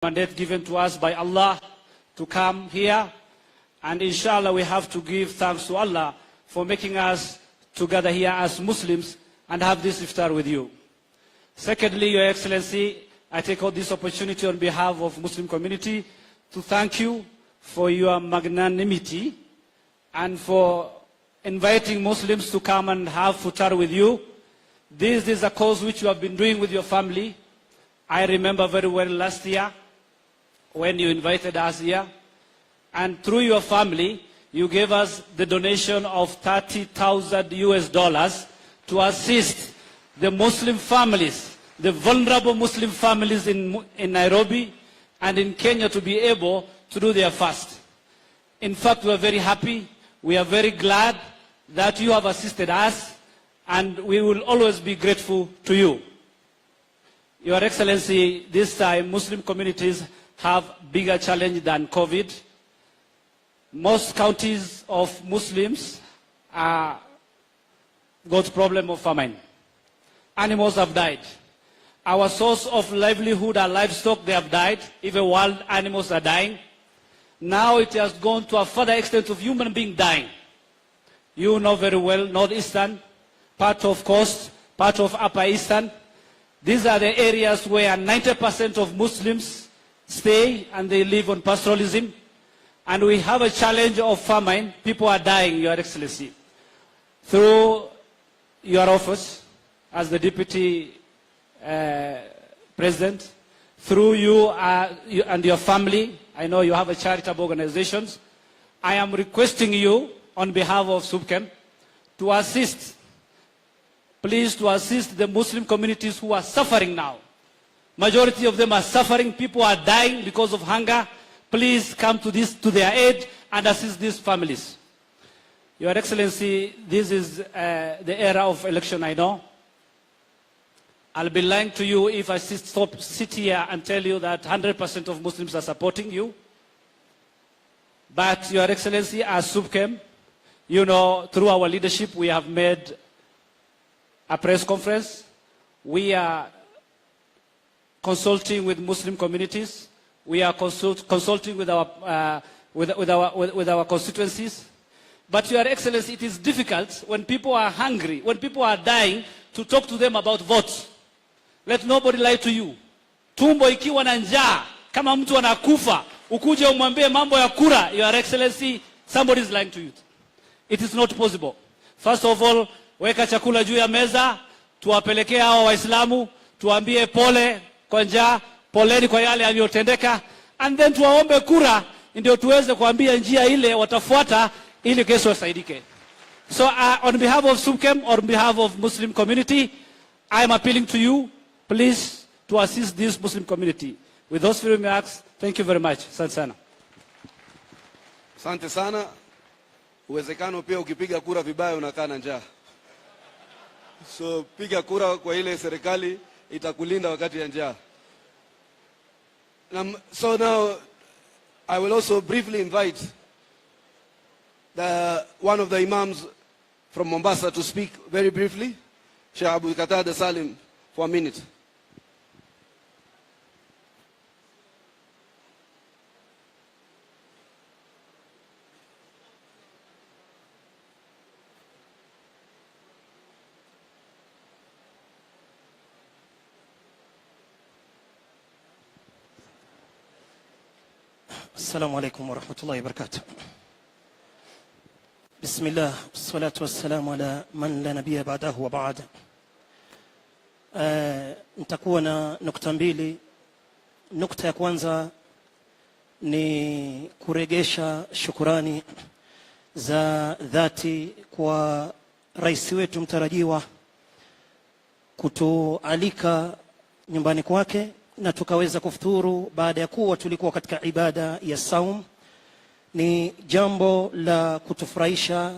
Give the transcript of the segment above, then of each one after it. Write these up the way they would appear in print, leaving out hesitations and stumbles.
mandate given to us by Allah to come here, and inshallah we have to give thanks to Allah for making us to gather here as Muslims and have this iftar with you. Secondly, Your Excellency, I take out this opportunity on behalf of Muslim community to thank you for your magnanimity and for inviting Muslims to come and have iftar with you. This is a cause which you have been doing with your family. I remember very well last year when you invited us here, and through your family, you gave us the donation of $30,000 to assist the Muslim families, the vulnerable Muslim families in Nairobi and in Kenya to be able to do their fast. In fact, we are very happy. We are very glad that you have assisted us, and we will always be grateful to you. Your Excellency, this time Muslim communities have bigger challenge than COVID. Most counties of Muslims got problem of famine. Animals have died. Our source of livelihood, our livestock, they have died. Even wild animals are dying. Now it has gone to a further extent of human being dying. You know very well, northeastern, part of coast, part of upper eastern. These are the areas where 90% of Muslims stay and they live on pastoralism. And we have a challenge of famine. People are dying, Your Excellency. Through your office as the Deputy President, through you and your family, I know you have a charitable organizations, I am requesting you on behalf of SUPKEM to assist, please to assist the Muslim communities who are suffering now. Majority of them are suffering. People are dying because of hunger. Please come to their aid and assist these families. Your Excellency, this is the era of election, I know. I'll be lying to you if I sit here and tell you that 100% of Muslims are supporting you. But Your Excellency, as SUPKEM, you know, through our leadership, we have made a press conference. We are consulting with Muslim communities. We are consulting with our constituencies. But Your Excellency, it is difficult when people are hungry, when people are dying, to talk to them about votes. Let nobody lie to you. Tumbo ikiwa na njaa, kama mtu anakufa, ukuje umwambie mambo ya kura, Your Excellency, somebody is lying to you. It is not possible. First of all, weka chakula juu ya meza, tuwapelekea hao Waislamu, tuambie pole kwa njaa, poleni kwa yale yaliyotendeka, and then tuwaombe kura ndio tuweze kuambia njia ile watafuata ili kesho wasaidike. So on behalf of SUPKEM, on behalf of Muslim community, I am appealing to you, please, to assist this Muslim community. With those few remarks, thank you very much. Asante sana. Asante sana. Uwezekano pia ukipiga kura vibaya unakaa na njaa. So piga kura kwa ile serikali itakulinda wakati ya njaa. So now I will also briefly invite one of the imams from Mombasa to speak very briefly, Sheikh Abdul Qatada Salim, for a minute. السلام عليكم ورحمة الله وبركاته. بسم الله والصلاة والسلام على من لا نبي بعده وبعد. nitakuwa na nukta mbili. Nukta ya kwanza ni kuregesha shukurani za dhati kwa rais wetu mtarajiwa kutualika nyumbani kwake na tukaweza kufuturu baada ya kuwa tulikuwa katika ibada ya saum. Ni jambo la kutufurahisha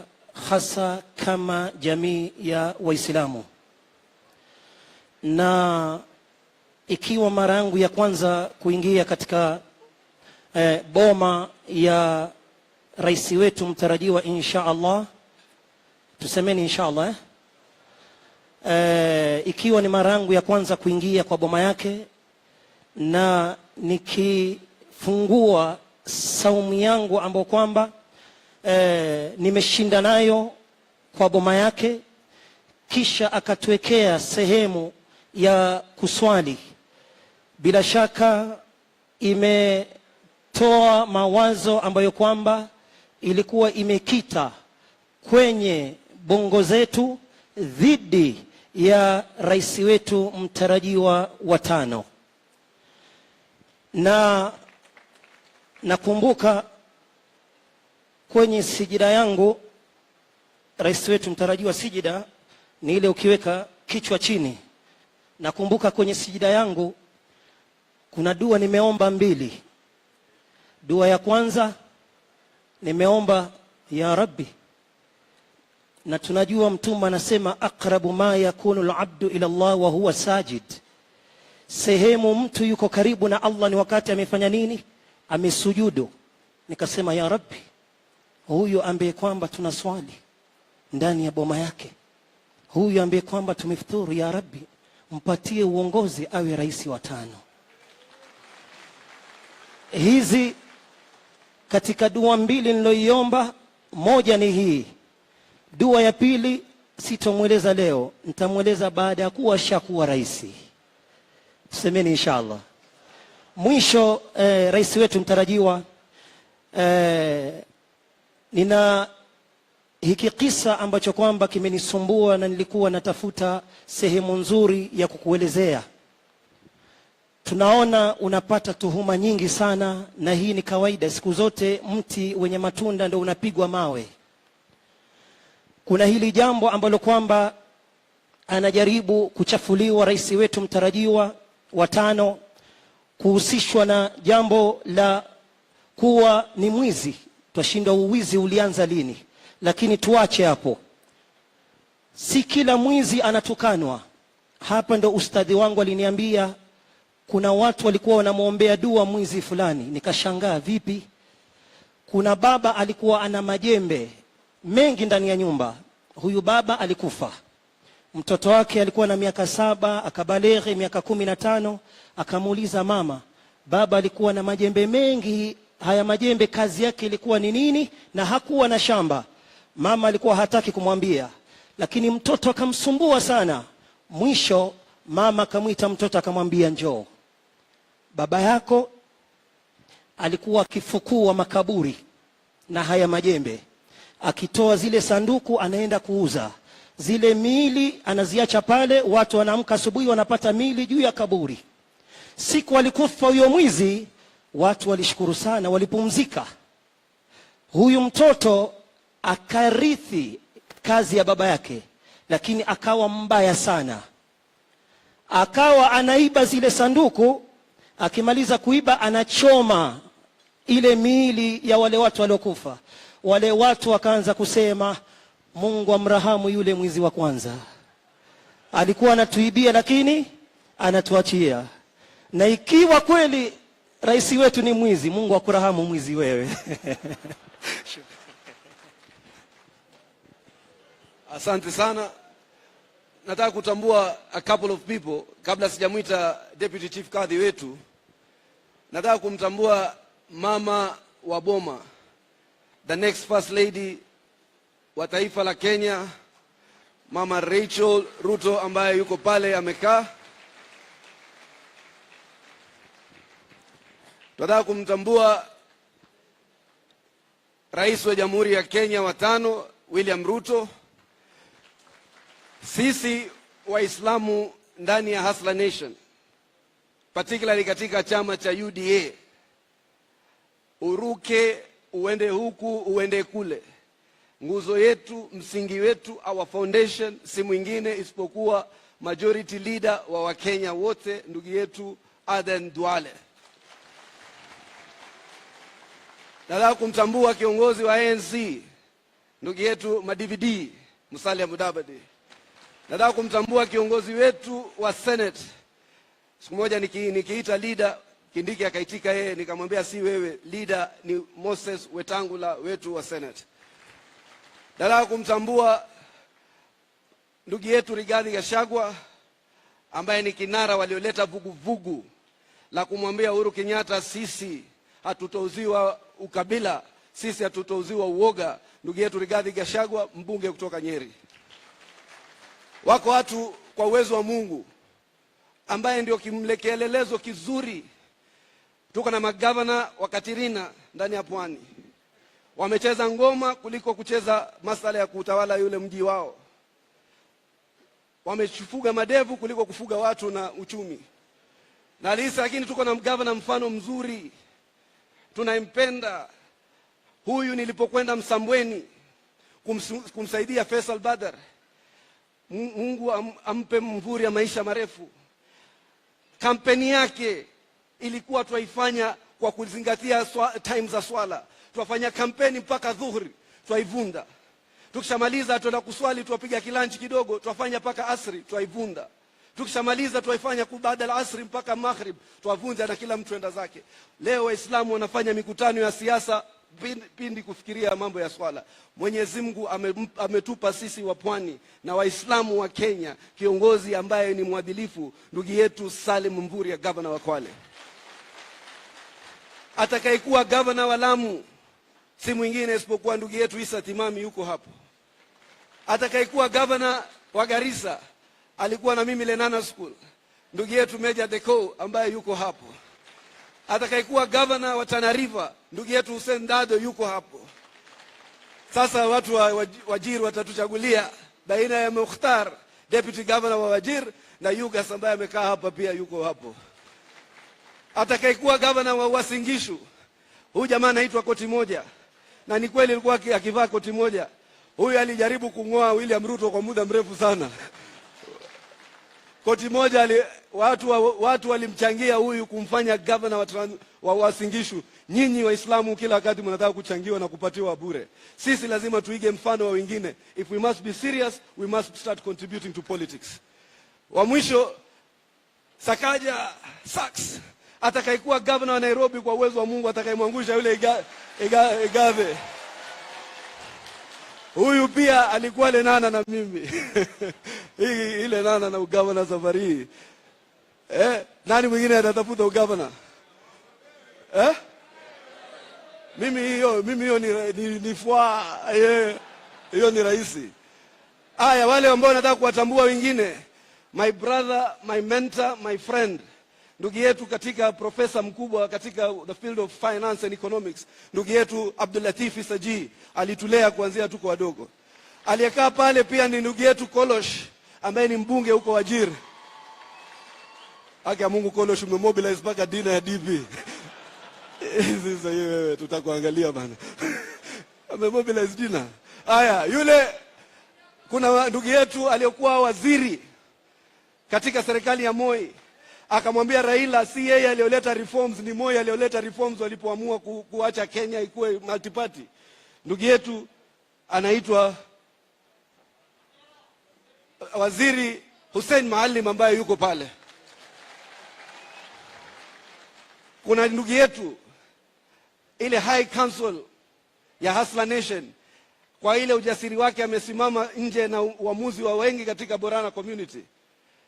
hasa kama jamii ya Waislamu. Na ikiwa mara yangu ya kwanza kuingia katika boma ya rais wetu mtarajiwa, insha Allah, tusemeni insha Allah, ikiwa ni mara yangu ya kwanza kuingia kwa boma yake, na nikifungua saumu yangu ambayo kwamba nimeshinda nayo kwa boma yake, kisha akatuwekea sehemu ya kuswali. Bila shaka imetoa mawazo ambayo kwamba ilikuwa imekita kwenye bongo zetu dhidi ya rais wetu mtarajiwa wa tano. Na nakumbuka kwenye sijida yangu, rais wetu mtarajiwa, sijida ni ile ukiweka kichwa chini. Nakumbuka kwenye sijida yangu kuna dua nimeomba mbili. Dua ya kwanza nimeomba ya Rabbi, na tunajua mtume anasema aqrabu ma yakunu al-abdu ila Allah wa huwa sajid. Sehemu mtu yuko karibu na Allah ni wakati amefanya nini? Amesujudu. Nikasema ya Rabbi, huyu ambaye kwamba tunaswali ndani ya boma yake, huyu ambaye kwamba tumefuturu, ya Rabbi mpatie uongozi awe rais wa tano. Hizi katika dua mbili niloiomba, moja ni hii. Dua ya pili sitomweleza leo, nitamweleza baada ya kuwa shakuwa rais. Tusemeni inshallah. Mwisho rais wetu mtarajiwa, nina hiki kisa ambacho kwamba kimenisumbua na nilikuwa natafuta sehemu nzuri ya kukuelezea. Tunaona unapata tuhuma nyingi sana, na hii ni kawaida. Siku zote mti wenye matunda ndio unapigwa mawe. Kuna hili jambo ambalo kwamba anajaribu kuchafuliwa rais wetu mtarajiwa wa tano, kuhusishwa na jambo la kuwa ni mwizi. Twashindwa uwizi ulianza lini, lakini tuache hapo. Si kila mwizi anatukanwa. Hapa ndo ustadhi wangu aliniambia kuna watu walikuwa wanamuombea dua mwizi fulani. Nikashangaa, vipi? Kuna baba alikuwa ana majembe mengi ndani ya nyumba. Huyu baba alikufa. Mtoto wake alikuwa na miaka 7, akabaleghe miaka 15. Akamuuliza mama, baba alikuwa na majembe mengi, haya majembe kazi yake ilikuwa ni nini? Na hakuwa na shamba. Mama alikuwa hataki kumwambia, lakini mtoto akamsumbua sana. Mwisho mama akamwita mtoto akamwambia, njoo, baba yako alikuwa akifukua makaburi na haya majembe, akitoa zile sanduku anaenda kuuza. Zile miili anaziacha pale, watu wanaamka asubuhi wanapata miili juu ya kaburi. Siku alikufa huyo mwizi, watu walishukuru sana, walipumzika. Huyu mtoto akarithi kazi ya baba yake, lakini akawa mbaya sana. Akawa anaiba zile sanduku, akimaliza kuiba anachoma ile miili ya wale watu waliokufa. Wale watu wakaanza kusema, Mungu amrahamu yule mwizi wa kwanza. Alikuwa anatuibia lakini anatuachia. Na ikiwa kweli rais wetu ni mwizi, Mungu akurahamu mwizi wewe. Asante sana. Nataka kutambua a couple of people kabla sijamuita Deputy Chief Kadhi wetu. Nataka kumtambua mama wa boma, the next first lady wa taifa la Kenya, Mama Rachel Ruto, ambaye yuko pale amekaa. Nataka kumtambua Rais wa Jamhuri ya Kenya wa tano, William Ruto. Sisi Waislamu ndani ya Hustler Nation, particularly katika chama cha UDA, uruke uende huku uende kule, nguzo yetu, msingi wetu, our foundation si mwingine isipokuwa majority leader wa Wakenya wote, ndugu yetu Aden Duale. Nataka kumtambua kiongozi wa ANC, ndugu yetu Madividi Musalia Mudavadi. Nataka kumtambua kiongozi wetu wa Senate. Siku moja nikiita leader, Kindiki akaitika yeye, nikamwambia si wewe, leader ni Moses Wetangula wetu wa Senate. Nataka kumtambua ndugu yetu Rigathi Gachagua, ambaye ni kinara walioleta vuguvugu la kumwambia Uhuru Kenyatta, sisi hatutouziwa ukabila, sisi hatutouziwa uoga. Ndugu yetu Rigathi Gachagua, mbunge kutoka Nyeri. Wako watu kwa uwezo wa Mungu ambaye ndio kielelezo kizuri. Tuko na magavana wa Katirina ndani ya Pwani, wamecheza ngoma kuliko kucheza masala ya kutawala yule mji wao. Wamefuga madevu kuliko kufuga watu na uchumi. Na lisa, lakini tuko na gavana mfano mzuri, tunaimpenda. Huyu nilipokwenda Msambweni kumsaidia Faisal Badar, Mungu ampe mvuri ya maisha marefu. Kampeni yake ilikuwa tuifanya kwa kuzingatia time za swala. Tuwafanya kampeni mpaka dhuhuri, tuivunda. Tukishamaliza tuenda kuswali, tuwapiga kilanchi kidogo, tuwafanya mpaka asri, tuivunda. Tukishamaliza tuifanya baada ya asri mpaka maghrib, tuwavunja na kila mtu enda zake. Leo Waislamu wanafanya mikutano ya siasa pindi kufikiria mambo ya swala. Mwenyezi Mungu ametupa sisi wa Pwani na Waislamu wa Kenya kiongozi ambaye ni mwadilifu, ndugu yetu Salim Mvurya, gavana wa Kwale. Atakayekuwa gavana wa Lamu si mwingine isipokuwa ndugu yetu Isa Timami, yuko hapo. Atakayekuwa gavana wa Garissa, alikuwa na mimi Lenana School, ndugu yetu Meja Deko ambaye yuko hapo. Atakayekuwa gavana wa Tana River, ndugu yetu Hussein Dado yuko hapo. Sasa watu wa Wajir watatuchagulia baina ya Mukhtar, deputy governor wa Wajir, na Yugas ambaye amekaa hapa pia yuko hapo. Atakayekuwa gavana wa Uasin Gishu, huyu jamaa anaitwa Koti Moja, na ni kweli alikuwa akivaa koti moja. Huyu alijaribu kungoa William Ruto kwa muda mrefu sana. Koti Moja watu walimchangia huyu kumfanya governor wa Uasin Gishu. Nyinyi Waislamu kila wakati mnataka kuchangiwa na kupatiwa bure. Sisi lazima tuige mfano wa wengine. If we must be serious, we must start contributing to politics. Wa mwisho, Sakaja Saks, atakayekuwa governor wa Nairobi kwa uwezo wa Mungu, atakayemwangusha yule Igave. Huyu pia alikuwa Lenana na mimi. Ile Nana na ugavana safari hii. Nani mwingine atatafuta ugavana? Mimi hiyo ni fwa. Hiyo ni rahisi. Haya, wale ambao wanataka kuwatambua wengine, my brother, my mentor, my friend, ndugu yetu katika profesa mkubwa katika the field of finance and economics, ndugu yetu Abdul Latif Isaji, alitulea kuanzia tuko wadogo. Aliyekaa pale pia ni ndugu yetu Kolosh ambaye ni mbunge huko Wajir. Haki ya Mungu, Kolosh umemobilize mpaka dina ya DP. Sasa wewe tutakuangalia bana. Amemobilize dina. Haya, yule kuna ndugu yetu aliyokuwa waziri katika serikali ya Moi, akamwambia Raila si yeye aliyoleta reforms, ni Moi aliyoleta reforms walipoamua kuacha Kenya ikuwe multiparty. Ndugu yetu anaitwa Waziri Hussein Maalim ambaye yuko pale. Kuna ndugu yetu ile High Council ya Hustler Nation, kwa ile ujasiri wake amesimama nje na uamuzi wa wengi katika Borana community.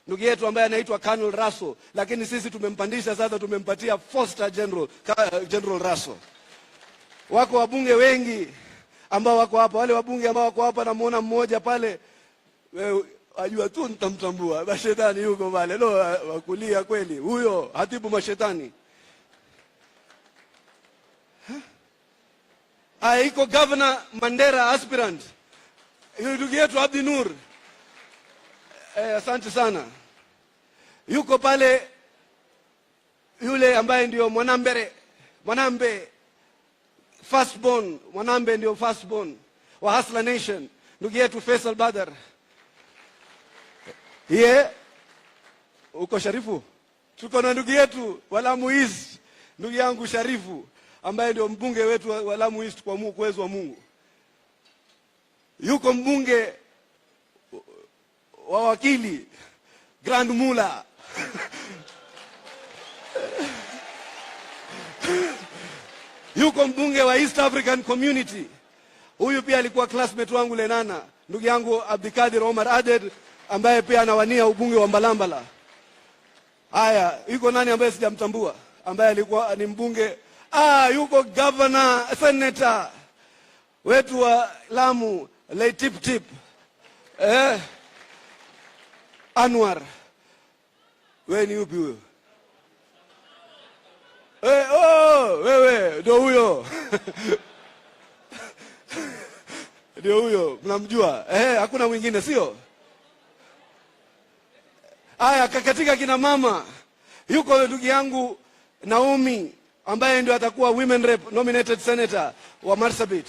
Ndugu yetu ambaye anaitwa Colonel Raso, lakini sisi tumempandisha sasa, tumempatia Foster General Raso. Wako wabunge wengi ambao wako hapa. Wale wabunge ambao wako hapa, namuona mmoja pale, ajua tu nitamtambua, mashetani yuko pale. No, wakulia kweli. Huyo hatibu mashetani. Iko Governor Mandera aspirant, ndugu yetu Abdi Nur. Asante sana. Yuko pale yule ambaye ndio Mwanambe firstborn, Mwanambe ndio firstborn wa Hustler Nation, ndugu yetu Faisal Badar. Uko Sharifu. Tuko na ndugu yetu wa Lamu East, ndugu yangu Sharifu ambaye ndio mbunge wetu wa Lamu East kwa uwezo wa Mungu. Yuko mbunge wa wakili Grand Mula. Yuko mbunge wa East African Community. Huyu pia alikuwa classmate wangu Lenana, ndugu yangu Abdikadir Omar Aded ambaye pia anawania ubunge wa Mbalambala. Haya, yuko nani ambaye sijamtambua ambaye alikuwa ni mbunge? Yuko governor, senator wetu wa Lamu, Tip Tip Anwar. Wewe ni upi huyo? Wewe ndio huyo. Ndio huyo, mnamjua? Hakuna mwingine, sio? Haya, katika kina mama yuko ndugu yangu Naomi ambaye ndio atakuwa women rep nominated senator wa Marsabit.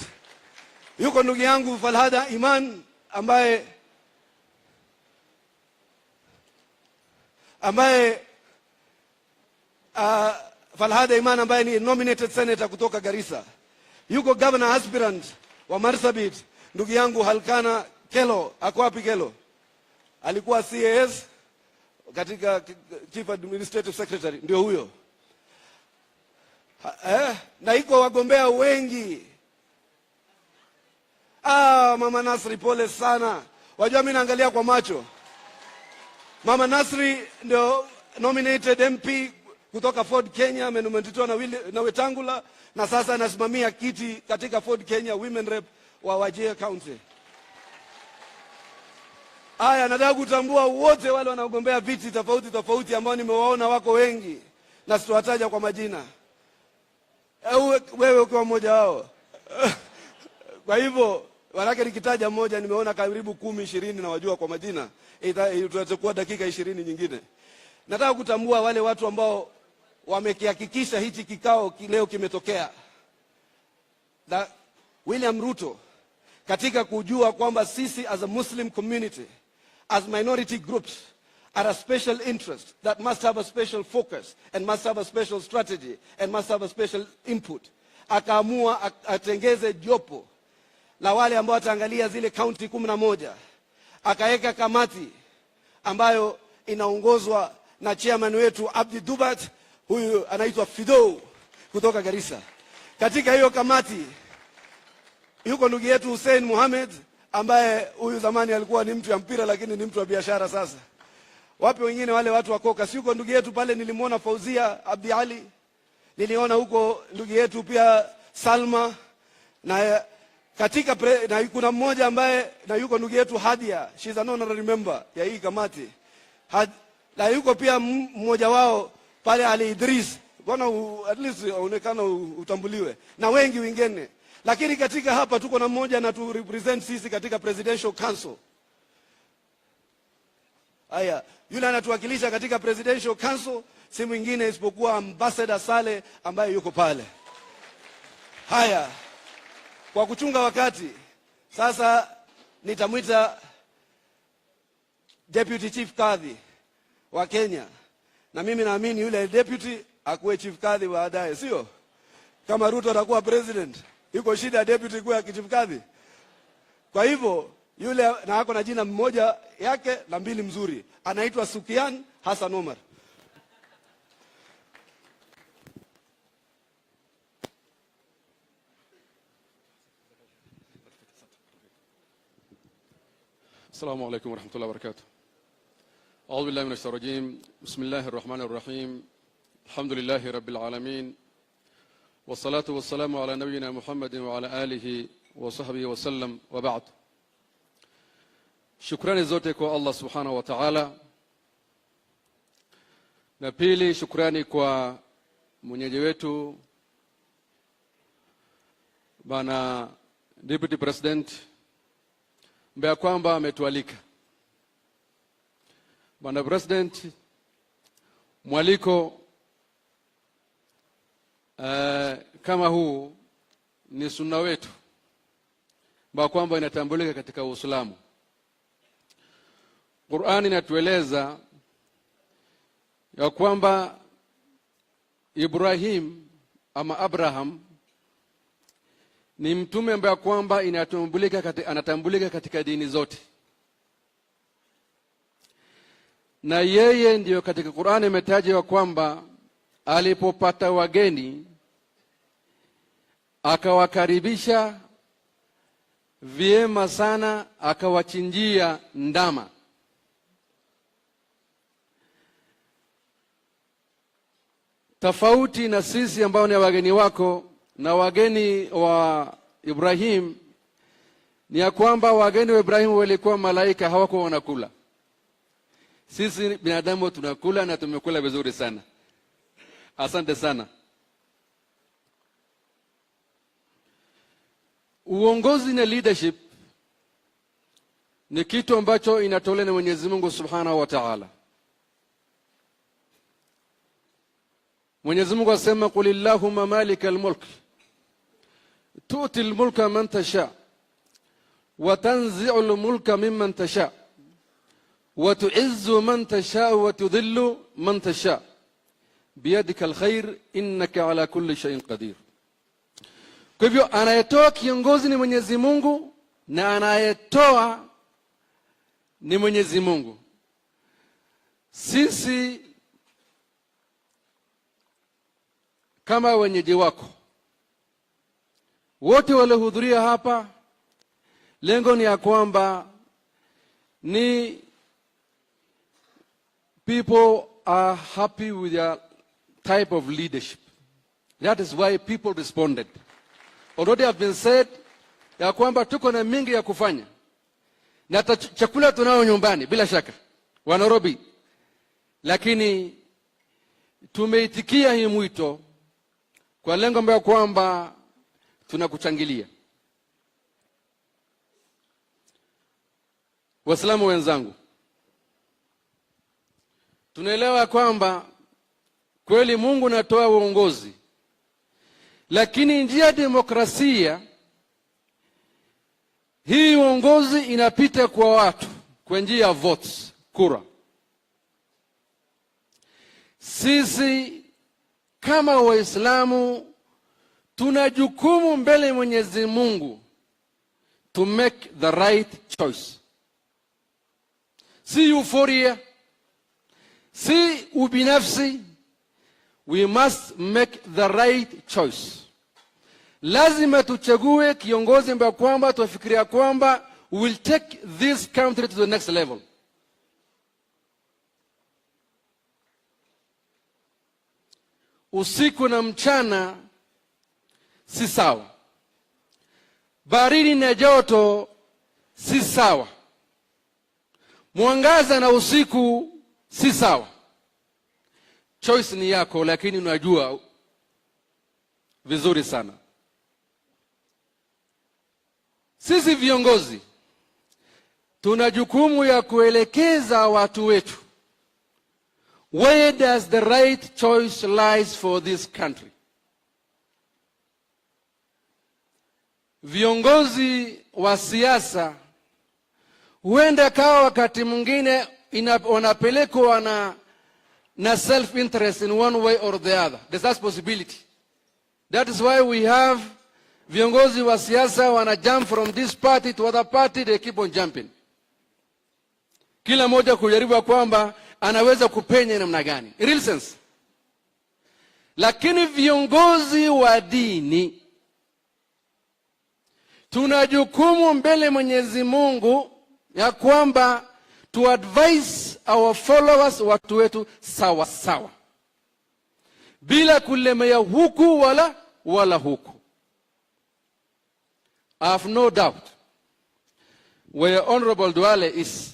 Yuko ndugu yangu Falhada Iman ambaye Falhada Iman ambaye ni nominated senator kutoka Garissa. Yuko governor aspirant wa Marsabit ndugu yangu Halkana Kelo. Ako wapi Kelo? Alikuwa CAS katika chief administrative secretary, ndio huyo. Na iko wagombea wengi. Mama Nasri, pole sana. Wajua mimi naangalia kwa macho. Mama Nasri ndio nominated MP kutoka Ford Kenya, amenumetitwa na Wetangula, na sasa anasimamia kiti katika Ford Kenya women rep wa Wajir County. Nataka kutambua wote wale wanaogombea viti tofauti ambao nimewaona wako wengi na sitowataja kwa majina. Wewe ukiwa mmoja wao. Kwa hivyo wanake nikitaja mmoja nimeona karibu 10-20 na wajua kwa majina. Tutakuwa dakika 20 nyingine. Nataka kutambua wale watu ambao wamekihakikisha hichi kikao leo kimetokea. William Ruto, katika kujua kwamba sisi as a Muslim community, as minority groups, are a special interest that must have a special focus and must have a special strategy and must have a special input. Akaamua atengeze jopo la wale ambao wataangalia zile county 11. Akaweka kamati ambayo inaongozwa na chairman wetu Abdi Dubat, huyu anaitwa Fido kutoka Garissa. Katika hiyo kamati yuko ndugu yetu Hussein Mohamed ambaye huyu zamani alikuwa ni mtu ya mpira lakini ni mtu wa biashara sasa. Wapi wengine wale watu wa koka? Yuko ndugu yetu pale, nilimuona Fauzia Abdi Ali. Niliona huko ndugu yetu pia Salma, na katika na kuna mmoja ambaye na yuko ndugu yetu Hadia, she's an honorary member ya hii kamati. Na yuko pia mmoja wao pale Ali Idris. Bwana at least uonekana utambuliwe. Na wengi wengine. Lakini katika hapa tuko na mmoja na tu represent sisi katika Presidential Council. Yule anatuwakilisha katika Presidential Council si mwingine isipokuwa Ambassador Saleh ambaye yuko pale. Kwa kuchunga wakati, sasa nitamwita Deputy Chief Kadhi wa Kenya. Na mimi naamini yule deputy akuwe chief kadhi baadaye, sio? Kama Ruto atakuwa president, yuko shida deputy kuwa chief kadhi. Kwa hivyo yule na ako na jina mmoja yake na mbili mzuri, anaitwa Sukian Hassan Omar. Assalamu alaikum warahmatullahi wabarakatuh. أعوذ بالله من الشيطان الرجيم. بسم الله الرحمن الرحيم. الحمد لله رب العالمين والصلاة والسلام على نبينا محمد وعلى آله وصحبه وسلم وبعد. Shukrani zote kwa Allah subhanahu wa ta'ala, na pili shukrani kwa mwenyeji wetu Bwana Deputy President ambaye kwamba ametualika. Bwana President, mwaliko kama huu ni sunna wetu ambayo kwamba inatambulika katika Uislamu. Qur'ani inatueleza ya kwamba Ibrahim ama Abraham ni mtume ambaye kwamba anatambulika katika dini zote. Na yeye ndiyo katika Qur'ani imetajwa kwamba alipopata wageni akawakaribisha vyema sana, akawachinjia ndama. tofauti na sisi ambao ni wageni wako na wageni wa Ibrahim, ni ya kwamba wageni wa Ibrahim walikuwa malaika, hawakuwa wanakula. Sisi binadamu tunakula na tumekula vizuri sana. Asante sana. Uongozi na leadership ni kitu ambacho inatolewa na Mwenyezi Mungu Subhanahu wa Ta'ala. Mwenyezi Mungu asema qulillahumma malikal mulk tu'til mulka man tasha wa tanzi'ul mulka mimman tasha wa tu'izzu man tasha wa tudhillu man tasha biyadikal khair innaka ala kulli shay'in qadir. Kwa hivyo anayetoa kiongozi ni Mwenyezi Mungu na anayetoa ni Mwenyezi Mungu. Sisi kama wenyeji wako wote waliohudhuria hapa, lengo ni ya kwamba ni people are happy with their type of leadership. That is why people responded. Already have been said ya kwamba tuko na mingi ya kufanya na chakula tunao nyumbani bila shaka wa Nairobi, lakini tumeitikia hii mwito kwa lengo mbaya kwamba tunakuchangilia. Waislamu wenzangu, tunaelewa kwamba kweli Mungu anatoa uongozi, lakini njia ya demokrasia hii uongozi inapita kwa watu kwa njia ya votes, kura. Sisi kama Waislamu tuna jukumu mbele Mwenyezi Mungu to make the right choice. Si euphoria, si ubinafsi. We must make the right choice. Lazima tuchague kiongozi ambaye kwamba tufikiria kwamba will take this country to the next level. Usiku na mchana si sawa. Baridi na joto si sawa. Mwangaza na usiku si sawa. Choice ni yako, lakini unajua vizuri sana. Sisi viongozi tuna jukumu ya kuelekeza watu wetu. Where does the right choice lies for this country? Viongozi wa siasa huenda kawa wakati mwingine wanapelekwa na self-interest in one way or the other. There's that possibility. That is why we have viongozi wa siasa wana jump from this party to other party, they keep on jumping. Kila moja kujaribu kwamba anaweza kupenya namna gani. In real sense. Lakini viongozi wa dini tuna jukumu mbele Mwenyezi Mungu ya kwamba to advise our followers, watu wetu sawa sawa, bila kulemea huku wala huku. I have no doubt where Honorable Duale is,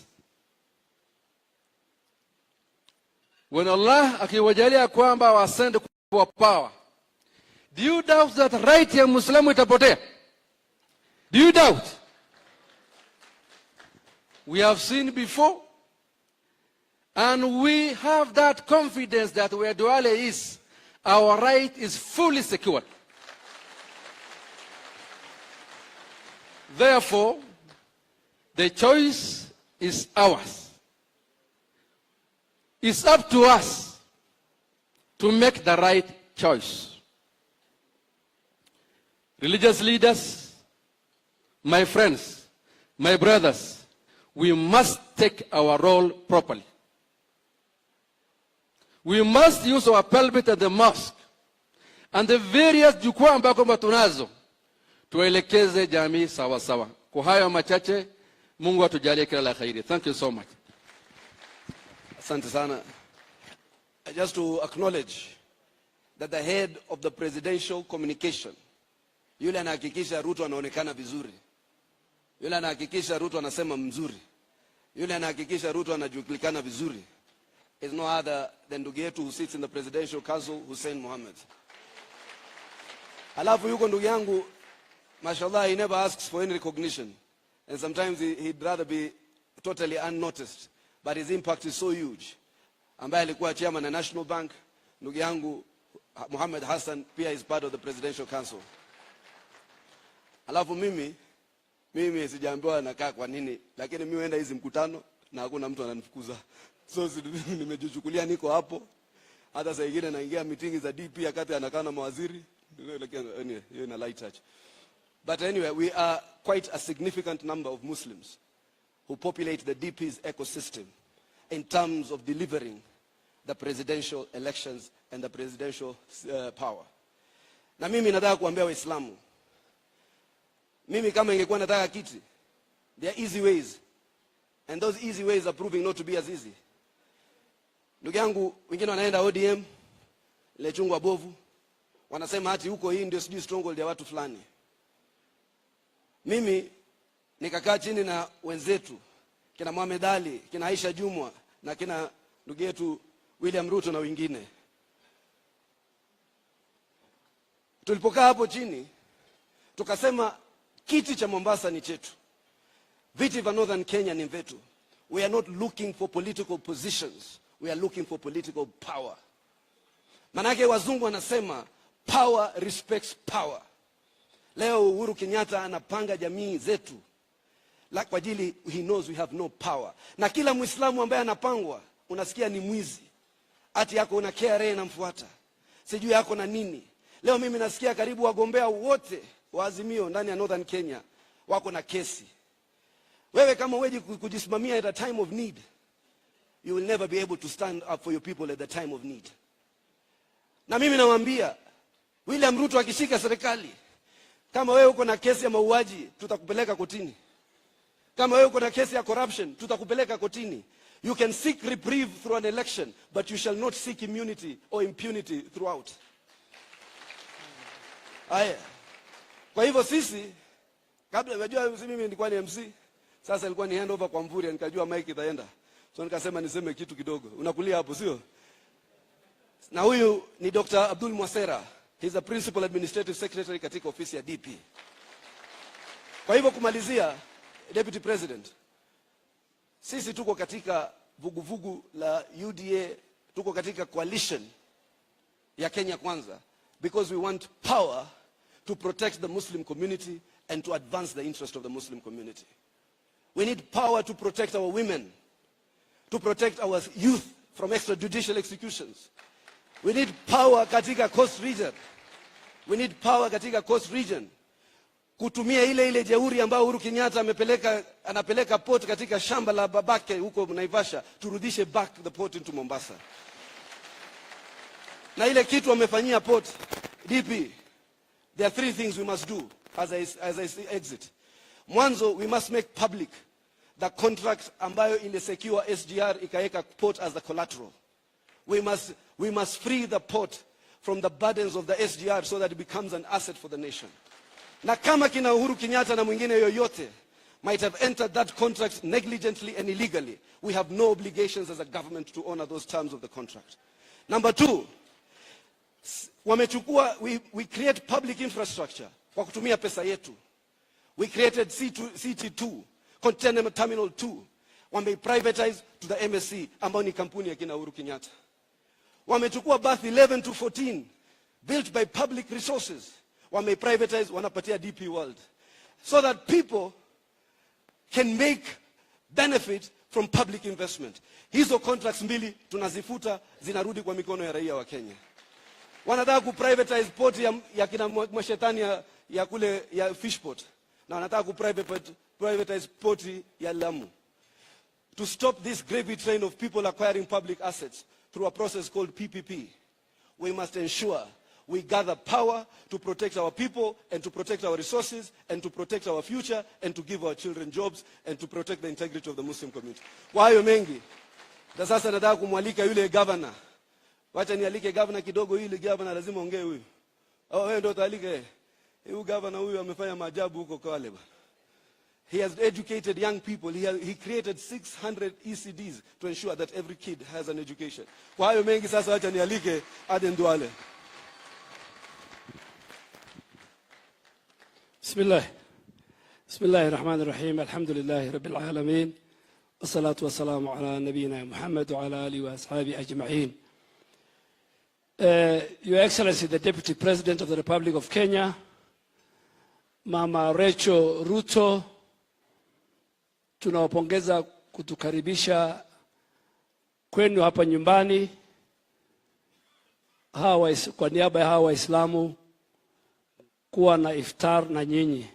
when Allah akiwajalia kwamba wasende kwa power, do you doubt that right ya Muislamu itapotea? Do you doubt? We have seen before, and we have that confidence that where Duale is, our right is fully secured. Therefore, the choice is ours. It's up to us to make the right choice. Religious leaders, my friends, my brothers, we must take our role properly. We must use our pulpit at the mosque and the various jukwaa ambako tunazo, tuelekeze jamii sawa sawa. Kwa hayo machache, Mungu atujalie kila la khairi. Thank you so much. Asante sana. Just to acknowledge that the head of the presidential communication, yule anahakikisha Ruto anaonekana vizuri, yule anahakikisha Ruto anasema mzuri, yule anahakikisha Ruto anajulikana vizuri, is no other than ndugu yetu who sits in the presidential council, Hussein Mohammed. Alafu yuko ndugu yangu, mashallah, he never asks for any recognition, and sometimes he'd rather be totally unnoticed, but his impact is so huge. Ambaye alikuwa chairman na National Bank, ndugu yangu Mohamed Hassan pia is part of the presidential council. Alafu mimi sijaambiwa nakaa kwa nini, lakini mimi huenda hizi mkutano na hakuna mtu ananifukuza. So nimejichukulia niko hapo. Hata saa nyingine naingia meeting za DP akati anakaa na mawaziri, anyway, in a light touch. But anyway, we are quite a significant number of Muslims who populate the DP's ecosystem in terms of delivering the presidential elections and the presidential power. Na mimi nataka kuambia Waislamu, mimi kama ingekuwa nataka kiti, there are easy ways, and those easy ways are proving not to be as easy. Ndugu yangu, wengine wanaenda ODM, ile chungwa bovu, wanasema hati huko hii ndio sijui stronghold ya watu fulani. Mimi nikakaa chini na wenzetu, kina Mohamed Ali, kina Aisha Jumwa, na kina ndugu yetu William Ruto na wengine. Tulipokaa hapo chini, tukasema kiti cha Mombasa ni chetu, viti vya Northern Kenya ni vyetu. We are not looking for political positions, we are looking for political power. Manake wazungu wanasema power respects power. Leo Uhuru Kenyatta anapanga jamii zetu kwa ajili he knows we have no power. Na kila Muislamu ambaye anapangwa unasikia ni mwizi. Ati yako una KRA inamfuata, sijui yako na nini. Leo mimi nasikia karibu wagombea wote wa Azimio ndani ya Northern Kenya wako na kesi. Wewe kama wewe kujisimamia at a time of need, you will never be able to stand up for your people at the time of need. Na mimi nawaambia, William Ruto akishika serikali, kama wewe uko na kesi ya mauaji, tutakupeleka kotini. Kama wewe uko na kesi ya corruption, tutakupeleka kotini. You can seek reprieve through an election, but you shall not seek immunity or impunity throughout. Aya. Kwa hivyo sisi, kabla unajua mimi nilikuwa ni MC, sasa ilikuwa ni handover kwa Mvurya, nikajua mic itaenda. So nikasema niseme kitu kidogo. Unakulia hapo sio? Na huyu ni Dr. Abdul Mwasera. He's a principal administrative secretary katika ofisi ya DP. Kwa hivyo kumalizia, Deputy President, sisi tuko katika vuguvugu la UDA, tuko katika coalition ya Kenya Kwanza, because we want power to protect the Muslim community and to advance the interest of the Muslim community. We need power to protect our women, to protect our youth from extrajudicial executions. We need power katika Coast Region. We need power katika Coast Region. Kutumia ile jeuri ambayo Uhuru Kenyatta anapeleka port katika shamba la babake huko Naivasha, turudishe back the port into Mombasa. Na ile kitu wamefanyia port DP, there are three things we must do as I exit. Mwanzo, we must make public the contract ambayo ile secure SGR ikaweka port as the collateral. We must free the port from the burdens of the SGR so that it becomes an asset for the nation. Na kama kina Uhuru Kenyatta na mwingine yoyote might have entered that contract negligently and illegally, we have no obligations as a government to honor those terms of the contract. Number two, we create public infrastructure kwa kutumia pesa yetu. We created CT2, Container Terminal 2. Privatize to the MSC, ambao ni kampuni ya kina Uhuru Kenyatta. Wamechukua berth 11 to 14, built by public resources. Privatize, wanapatia DP World. So that people can make benefit from public investment. Hizo contracts mbili tunazifuta, zinarudi kwa mikono ya raia wa Kenya. Wanataka kuprivatize port ya kina mashetani ya kule ya Fishport. Na wanataka kuprivatize port ya Lamu. To stop this gravy train of people acquiring public assets through a process called PPP, we must ensure we gather power to protect our people and to protect our resources and to protect our future and to give our children jobs and to protect the integrity of the Muslim community. Kwa hayo mengi, na sasa nataka kumwalika yule governor Wacha nialike governor kidogo, hili governor lazima ongee huyu. Oh, wewe ndio utalike. Huyu governor huyu amefanya maajabu huko Kwale bwana. He has educated young people. He created 600 ECDs to ensure that every kid has an education. Kwa hayo mengi sasa wacha nialike Aden Duale. Bismillahirrahmanirrahim. Alhamdulillahi Rabbil Alamin. Wassalatu wassalamu ala nabiyyina Muhammad wa ala alihi wa ashabihi ajma'in. Your Excellency, the Deputy President of the Republic of Kenya, Mama Rachel Ruto, tunawapongeza kutukaribisha kwenu hapa nyumbani. Kwa niaba ya hawa Waislamu kuwa na iftar na nyinyi.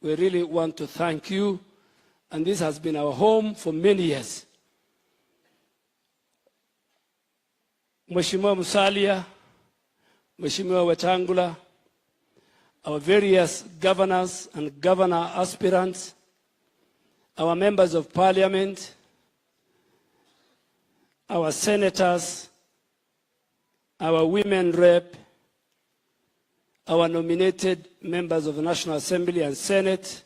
We really want to thank you, and this has been our home for many years. Mheshimiwa Musalia, Mheshimiwa Wetangula, our various governors and governor aspirants, our members of parliament, our senators, our women rep, our nominated members of the National Assembly and Senate,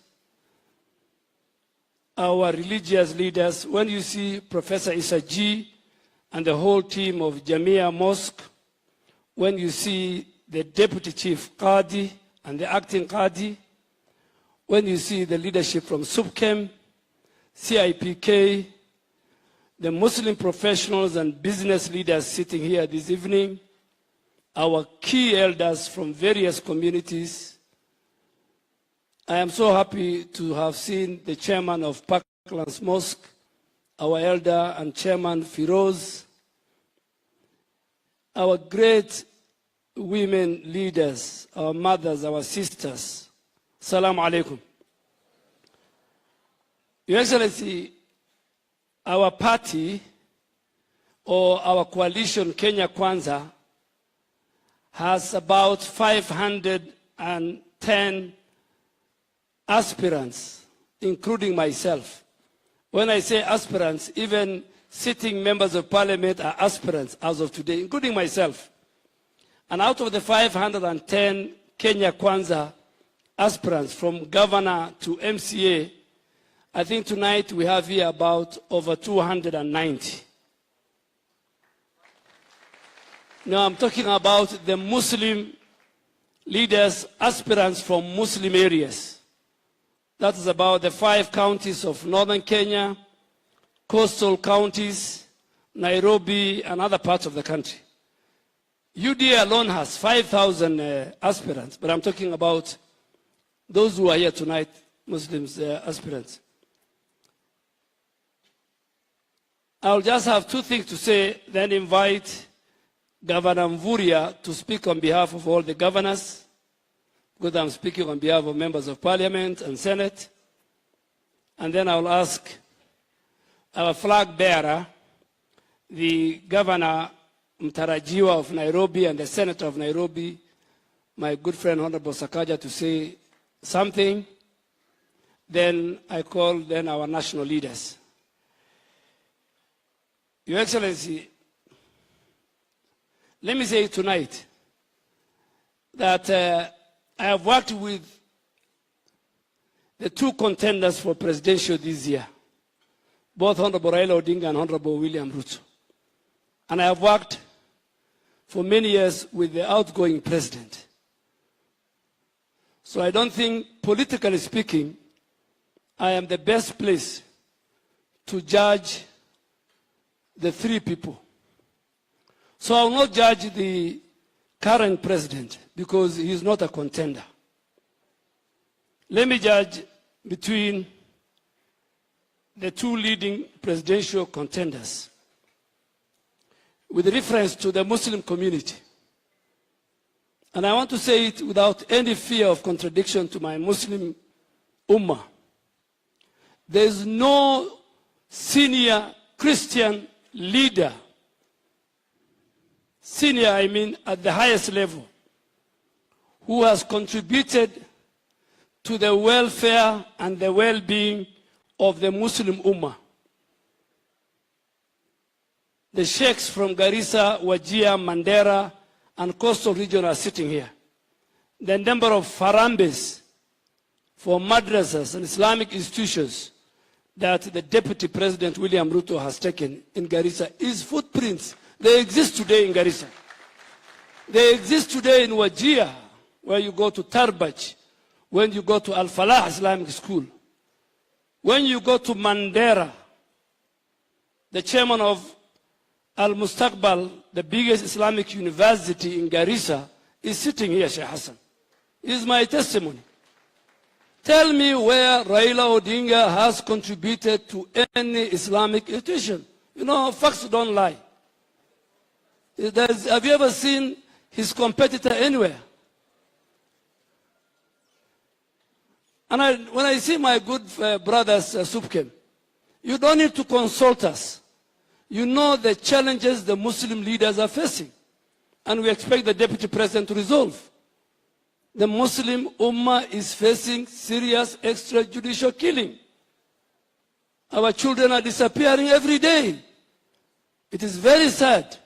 our religious leaders. When you see Professor Issa G and the whole team of Jamia Mosque, when you see the Deputy Chief Qadi and the Acting Qadi, when you see the leadership from SUPKEM, CIPK, the Muslim professionals and business leaders sitting here this evening, our key elders from various communities. I am so happy to have seen the chairman of Parklands Mosque, our elder and chairman Firoz, our great women leaders, our mothers, our sisters. Assalamu alaikum. Your Excellency, our party or our coalition Kenya Kwanza has about 510 aspirants, including myself. When I say aspirants, even sitting members of parliament are aspirants as of today, including myself. And out of the 510 Kenya Kwanza aspirants, from governor to MCA, I think tonight we have here about over 290. Now I'm talking about the Muslim leaders, aspirants from Muslim areas. That is about the 5 counties of northern Kenya, coastal counties, Nairobi, and other parts of the country. UDA alone has 5,000 aspirants, but I'm talking about those who are here tonight, Muslims aspirants. I'll just have 2 things to say, then invite Governor Mvurya to speak on behalf of all the governors, because I'm speaking on behalf of members of parliament and senate. And then I'll ask our flag bearer, the governor Mtarajiwa of Nairobi and the senator of Nairobi, my good friend Honorable Sakaja, to say something. Then I call our national leaders. Your Excellency, let me say tonight that I have worked with the 2 contenders for presidential this year, both Honorable Raila Odinga and Honorable William Ruto. And I have worked for many years with the outgoing president. So I don't think, politically speaking, I am the best place to judge the 3 people. So I will not judge the current president because he is not a contender. Let me judge between the 2 leading presidential contenders with reference to the Muslim community. And I want to say it without any fear of contradiction to my Muslim ummah. There is no senior Christian leader, senior I mean at the highest level, who has contributed to the welfare and the well-being of the Muslim ummah The sheikhs from Garissa, Wajir, Mandera, and coastal region are sitting here. The number of farambes for madrasas and Islamic institutions that the Deputy President William Ruto has taken in Garissa is footprints. They exist today in Garissa. They exist today in Wajir, where you go to Tarbaj, when you go to Al-Falah Islamic School, when you go to Mandera. The chairman of Al-Mustaqbal, the biggest Islamic university in Garissa, is sitting here, Sheikh Hassan. Is my testimony. Tell me where Raila Odinga has contributed to any Islamic institution. You know, facts don't lie. Have you ever seen his competitor anywhere? And when I see my good brothers, Supkem, you don't need to consult us. You know the challenges the Muslim leaders are facing. And we expect the Deputy President to resolve. The Muslim Ummah is facing serious extrajudicial killing. Our children are disappearing every day. It is very sad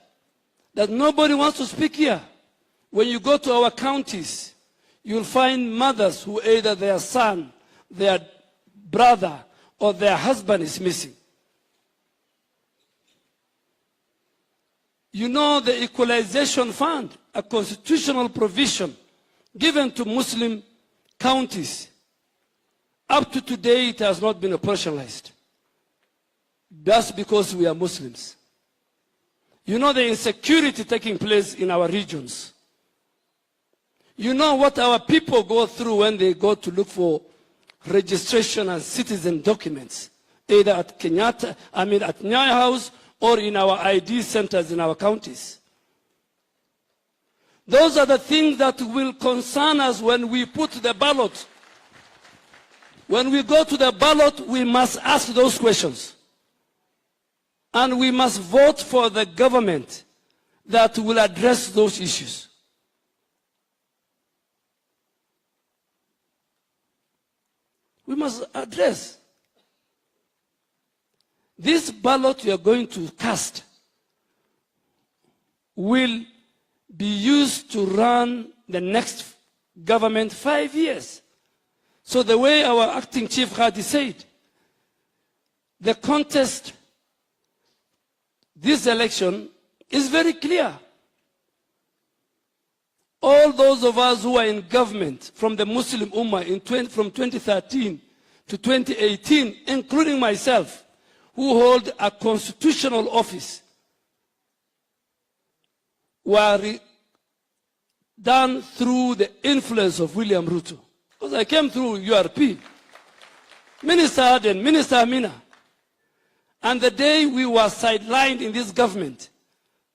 that nobody wants to speak here. When you go to our counties, you'll find mothers who either their son, their brother, or their husband is missing. You know the Equalization Fund, a constitutional provision given to Muslim counties. Up to today, it has not been operationalized. That's because we are Muslims. You know the insecurity taking place in our regions. You know what our people go through when they go to look for registration and citizen documents, either at Kenyatta, at Nyaya House, or in our ID centers in our counties. Those are the things that will concern us when we put the ballot. When we go to the ballot, we must ask those questions. And we must vote for the government that will address those issues. We must address. This ballot you are going to cast will be used to run the next government 5 years. So the way our acting chief Hadi said, the contest, this election is very clear. All those of us who are in government from the Muslim Ummah from 2013 to 2018, including myself, who hold a constitutional office, were done through the influence of William Ruto. Because I came through URP, Minister Aden, Minister Amina. And the day we were sidelined in this government,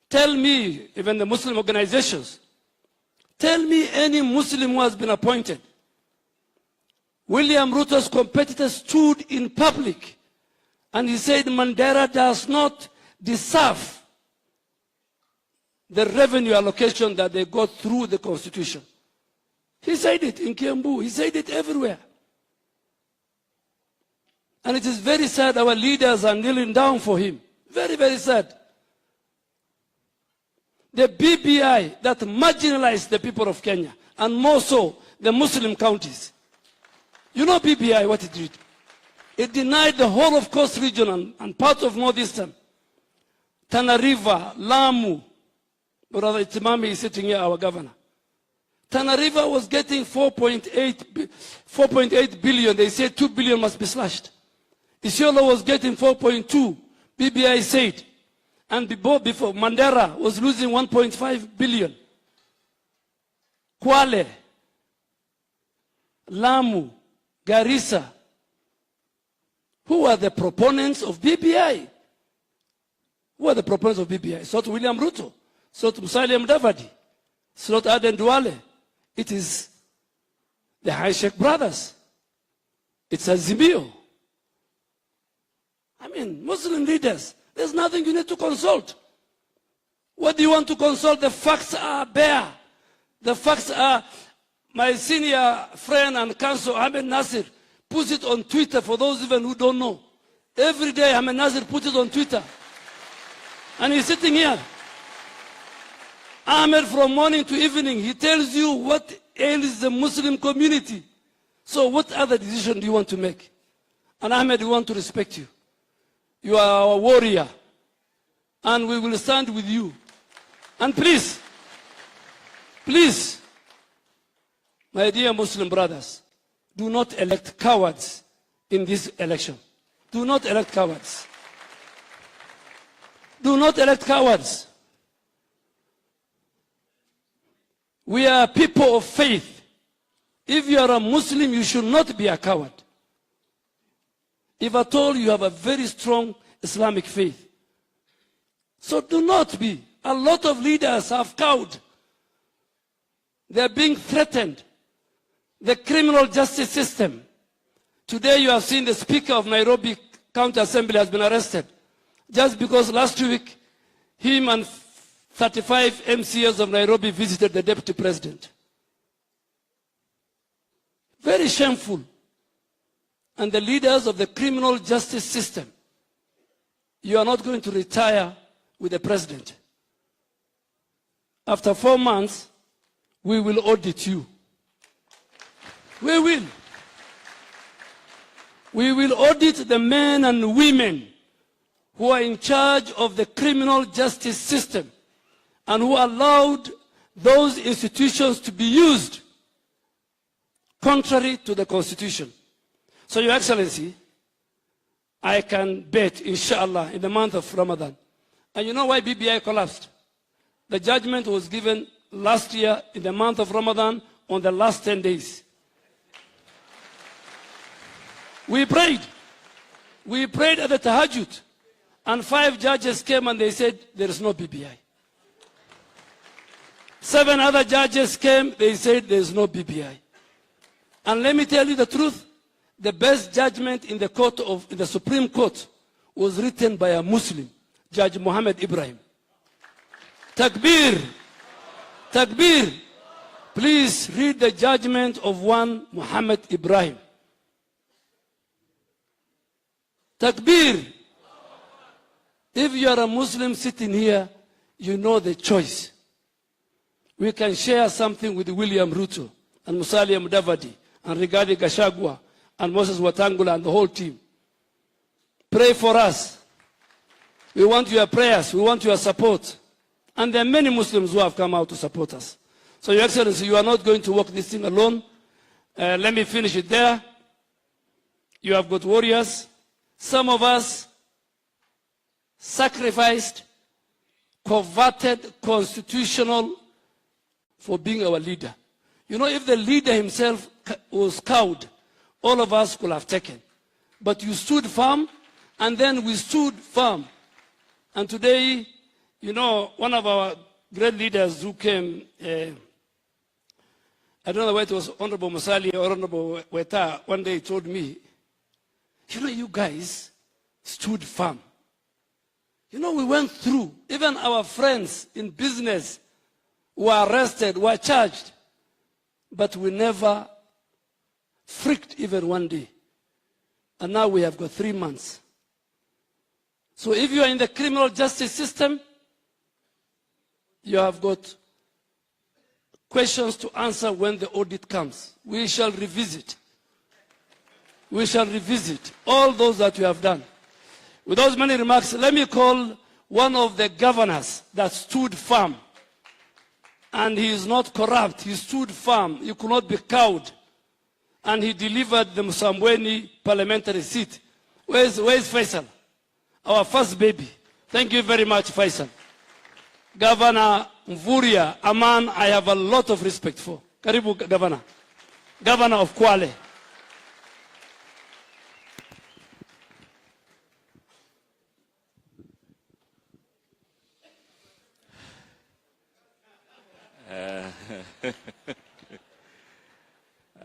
tell me, even the Muslim organizations, tell me any Muslim who has been appointed. William Ruto's competitor stood in public and he said Mandera does not deserve the revenue allocation that they got through the constitution. He said it in Kiambu. He said it everywhere. And it is very sad our leaders are kneeling down for him. Very, very sad. The BBI that marginalized the people of Kenya, and more so the Muslim counties. You know BBI, what it did? It denied the whole of Coast Region and part of Northeastern. Tana River, Lamu. Brother Itimami is sitting here, our governor. Tana River was getting 4.8 billion. They said 2 billion must be slashed. Isiolo was getting 4.2, BBI said. And before Mandera was losing 1.5 billion. Kwale, Lamu, Garissa. Who are the proponents of BBI? Who are the proponents of BBI? It's not William Ruto. It's not Musalia Mudavadi. It's not Aden Duale. It is the High Sheikh brothers. It's Azimio. I mean, Muslim leaders, there's nothing you need to consult. What do you want to consult? The facts are bare. The facts are, my senior friend and counsel, Ahmed Nasir, puts it on Twitter for those even who don't know. Every day, Ahmed Nasir puts it on Twitter. And he's sitting here. Ahmed, from morning to evening, he tells you what ails the Muslim community. So what other decision do you want to make? And Ahmed, we want to respect you. You are our warrior. And we will stand with you. And please, please, my dear Muslim brothers, do not elect cowards in this election. Do not elect cowards. Do not elect cowards. We are people of faith. If you are a Muslim, you should not be a coward. If at all you have a very strong Islamic faith. So do not be. A lot of leaders have cowed. They are being threatened. The criminal justice system. Today you have seen the Speaker of Nairobi County Assembly has been arrested. Just because last week, him and 35 MCAs of Nairobi visited the Deputy President. Very shameful. And the leaders of the criminal justice system, you are not going to retire with the President. After 4 months, we will audit you. We will. We will audit the men and women who are in charge of the criminal justice system and who allowed those institutions to be used contrary to the Constitution. So, Your Excellency, I can bet, inshallah, in the month of Ramadan. And you know why BBI collapsed? The judgment was given last year in the month of Ramadan on the last 10 days. We prayed. We prayed at the Tahajjud. And 5 judges came and they said, there is no BBI. 7 other judges came, they said, there is no BBI. And let me tell you the truth, the best judgment in the Supreme Court was written by a Muslim, Judge Muhammad Ibrahim. Takbir. Takbir. Please read the judgment of one Muhammad Ibrahim. Takbir. If you are a Muslim sitting here, you know the choice. We can share something with William Ruto and Musalia Mudavadi and Rigathi Gachagua and Moses Wetangula and the whole team. Pray for us. We want your prayers. We want your support. And there are many Muslims who have come out to support us. So, Your Excellency, you are not going to walk this thing alone. Let me finish it there. You have got warriors. Some of us sacrificed, coveted constitutional for being our leader. You know, if the leader himself was cowed, all of us could have taken. But you stood firm, and then we stood firm. And today, you know, one of our great leaders who came, I don't know whether it was Honorable Musalia or Honorable Weta, one day he told me, you know, you guys stood firm. You know, we went through, even our friends in business were arrested, were charged, but we never freaked even one day. And now we have got 3 months. So if you are in the criminal justice system, you have got questions to answer when the audit comes. We shall revisit. We shall revisit all those that we have done. With those many remarks, let me call one of the governors that stood firm. And he is not corrupt. He stood firm. He could not be cowed. And he delivered the Msambweni parliamentary seat. Where's Faisal? Our first baby. Thank you very much, Faisal. Governor Mvuria, a man I have a lot of respect for. Karibu, Governor. Governor of Kwale.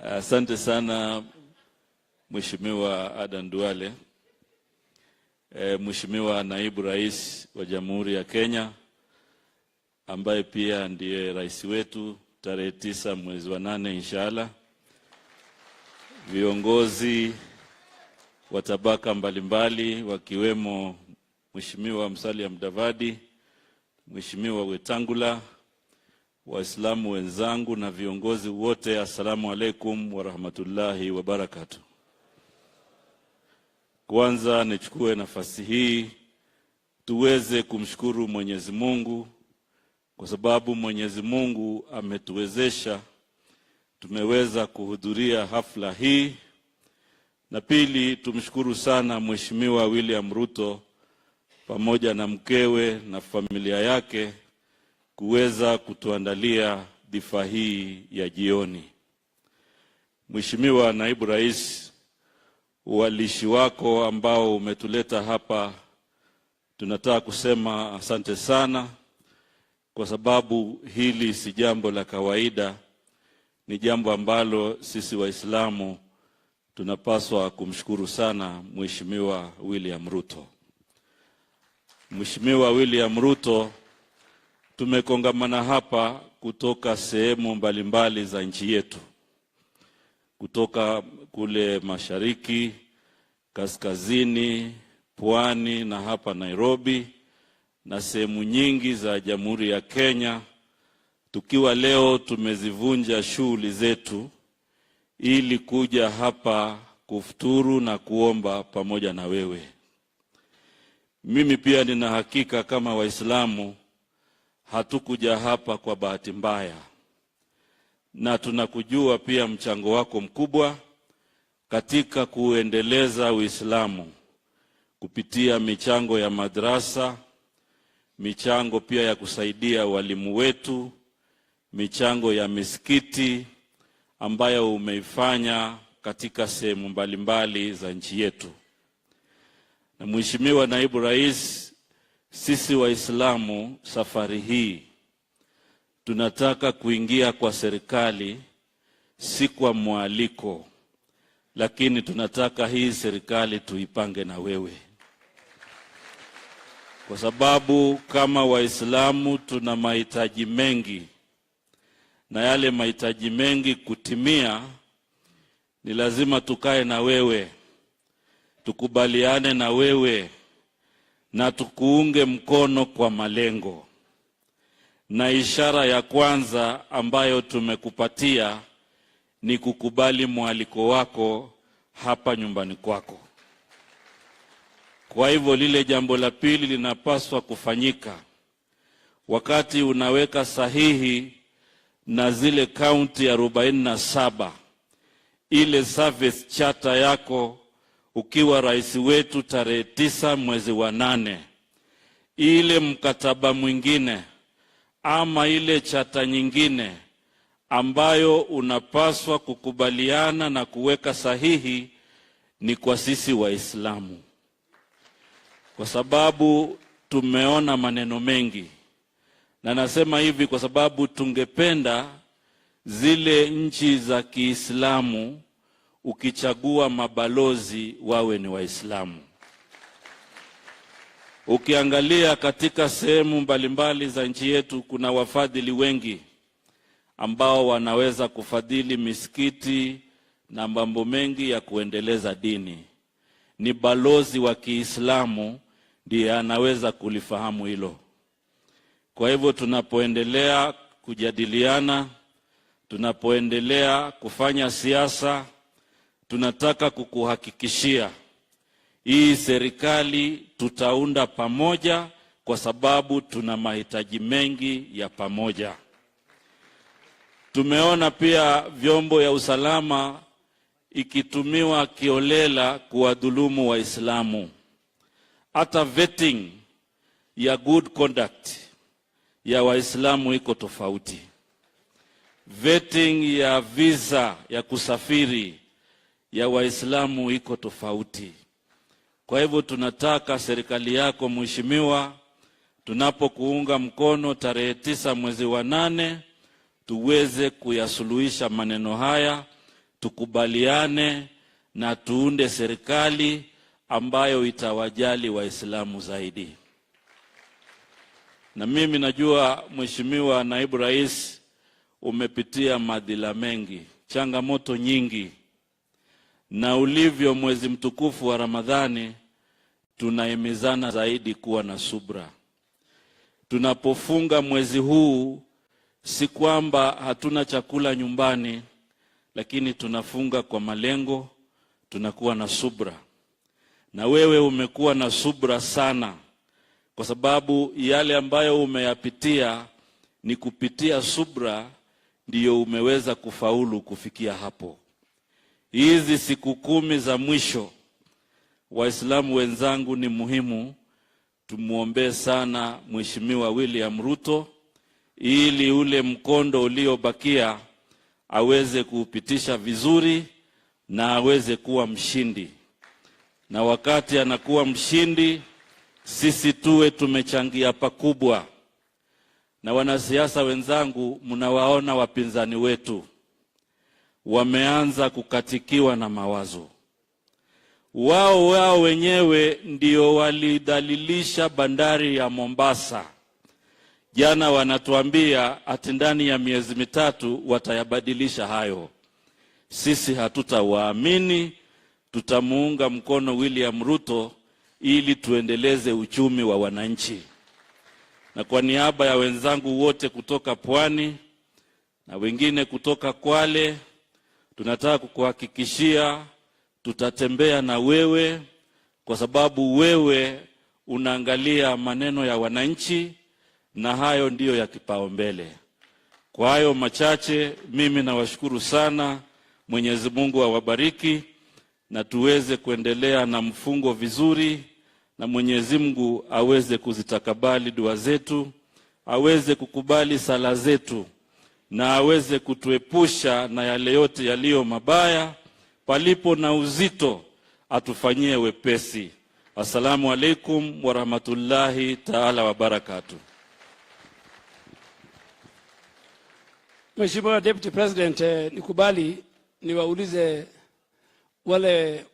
Asante sana Mheshimiwa Adan Duale, Mheshimiwa Naibu Rais wa Jamhuri ya Kenya, ambaye pia ndiye rais wetu tarehe 9 mwezi wa 8 inshallah. Viongozi wa tabaka mbalimbali wakiwemo Mheshimiwa Musalia Mudavadi, Mheshimiwa Wetangula, Waislamu wenzangu na viongozi wote, assalamu alaikum wa rahmatullahi wa barakatuh. Kwanza nichukue nafasi hii tuweze kumshukuru Mwenyezi Mungu kwa sababu Mwenyezi Mungu ametuwezesha tumeweza kuhudhuria hafla hii. Na pili, tumshukuru sana Mheshimiwa William Ruto pamoja na mkewe na familia yake kuweza kutuandalia dhifa hii ya jioni. Mheshimiwa Naibu Rais, uwalishi wako ambao umetuleta hapa, tunataka kusema asante sana, kwa sababu hili si jambo la kawaida, ni jambo ambalo sisi Waislamu tunapaswa kumshukuru sana Mheshimiwa William Ruto. Mheshimiwa William Ruto, tumekongamana hapa kutoka sehemu mbalimbali za nchi yetu, kutoka kule mashariki, kaskazini, pwani na hapa Nairobi na sehemu nyingi za Jamhuri ya Kenya, tukiwa leo tumezivunja shughuli zetu ili kuja hapa kufuturu na kuomba pamoja na wewe. Mimi pia nina hakika kama Waislamu hatukuja hapa kwa bahati mbaya, na tunakujua pia mchango wako mkubwa katika kuendeleza Uislamu kupitia michango ya madrasa, michango pia ya kusaidia walimu wetu, michango ya misikiti ambayo umeifanya katika sehemu mbalimbali za nchi yetu. Na Mheshimiwa Naibu Rais, sisi Waislamu safari hii tunataka kuingia kwa serikali si kwa mwaliko, lakini tunataka hii serikali tuipange na wewe. Kwa sababu kama Waislamu tuna mahitaji mengi, na yale mahitaji mengi kutimia ni lazima tukae na wewe, tukubaliane na wewe na tukuunge mkono kwa malengo. Na ishara ya kwanza ambayo tumekupatia ni kukubali mwaliko wako hapa nyumbani kwako. Kwa hivyo lile jambo la pili linapaswa kufanyika wakati unaweka sahihi na zile kaunti 47 ile service charter yako ukiwa rais wetu tarehe 9 mwezi wa 8, ile mkataba mwingine ama ile chata nyingine ambayo unapaswa kukubaliana na kuweka sahihi ni kwa sisi Waislamu. Kwa sababu tumeona maneno mengi, na nasema hivi kwa sababu tungependa zile nchi za Kiislamu ukichagua mabalozi wawe ni Waislamu. Ukiangalia katika sehemu mbalimbali za nchi yetu kuna wafadhili wengi ambao wanaweza kufadhili misikiti na mambo mengi ya kuendeleza dini. Ni balozi wa Kiislamu ndiye anaweza kulifahamu hilo. Kwa hivyo tunapoendelea kujadiliana, tunapoendelea kufanya siasa, tunataka kukuhakikishia hii serikali tutaunda pamoja, kwa sababu tuna mahitaji mengi ya pamoja. Tumeona pia vyombo ya usalama ikitumiwa kiolela kuwadhulumu Waislamu. Hata vetting ya good conduct ya Waislamu iko tofauti. Vetting ya visa ya kusafiri ya Waislamu iko tofauti. Kwa hivyo tunataka serikali yako Mheshimiwa, tunapokuunga mkono tarehe 9 mwezi wa 8, tuweze kuyasuluhisha maneno haya, tukubaliane na tuunde serikali ambayo itawajali Waislamu zaidi. Na mimi najua Mheshimiwa Naibu Rais umepitia madhila mengi, changamoto nyingi, na ulivyo mwezi mtukufu wa Ramadhani tunahimizana zaidi kuwa na subra. Tunapofunga mwezi huu, si kwamba hatuna chakula nyumbani, lakini tunafunga kwa malengo, tunakuwa na subra. Na wewe umekuwa na subra sana, kwa sababu yale ambayo umeyapitia ni kupitia subra ndiyo umeweza kufaulu kufikia hapo. Hizi siku 10 za mwisho, Waislamu wenzangu, ni muhimu tumuombe sana Mheshimiwa William Ruto ili ule mkondo uliobakia aweze kuupitisha vizuri na aweze kuwa mshindi. Na wakati anakuwa mshindi, sisi tuwe tumechangia pakubwa. Na wanasiasa wenzangu, mnawaona wapinzani wetu wameanza kukatikiwa na mawazo. Wao wenyewe ndio walidhalilisha bandari ya Mombasa. Jana wanatuambia ati ndani ya miezi 3 watayabadilisha hayo. Sisi hatutawaamini, tutamuunga mkono William Ruto ili tuendeleze uchumi wa wananchi. Na kwa niaba ya wenzangu wote kutoka Pwani na wengine kutoka Kwale, tunataka kukuhakikishia tutatembea na wewe, kwa sababu wewe unaangalia maneno ya wananchi na hayo ndiyo ya kipaumbele. Kwa hayo machache, mimi nawashukuru sana. Mwenyezi Mungu awabariki na tuweze kuendelea na mfungo vizuri, na Mwenyezi Mungu aweze kuzitakabali dua zetu, aweze kukubali sala zetu, na aweze kutuepusha na yale yote yaliyo mabaya. Palipo na uzito atufanyie wepesi. Assalamu alaikum wa rahmatullahi ta'ala wa barakatuh. Mheshimiwa Deputy President, nikubali niwaulize wale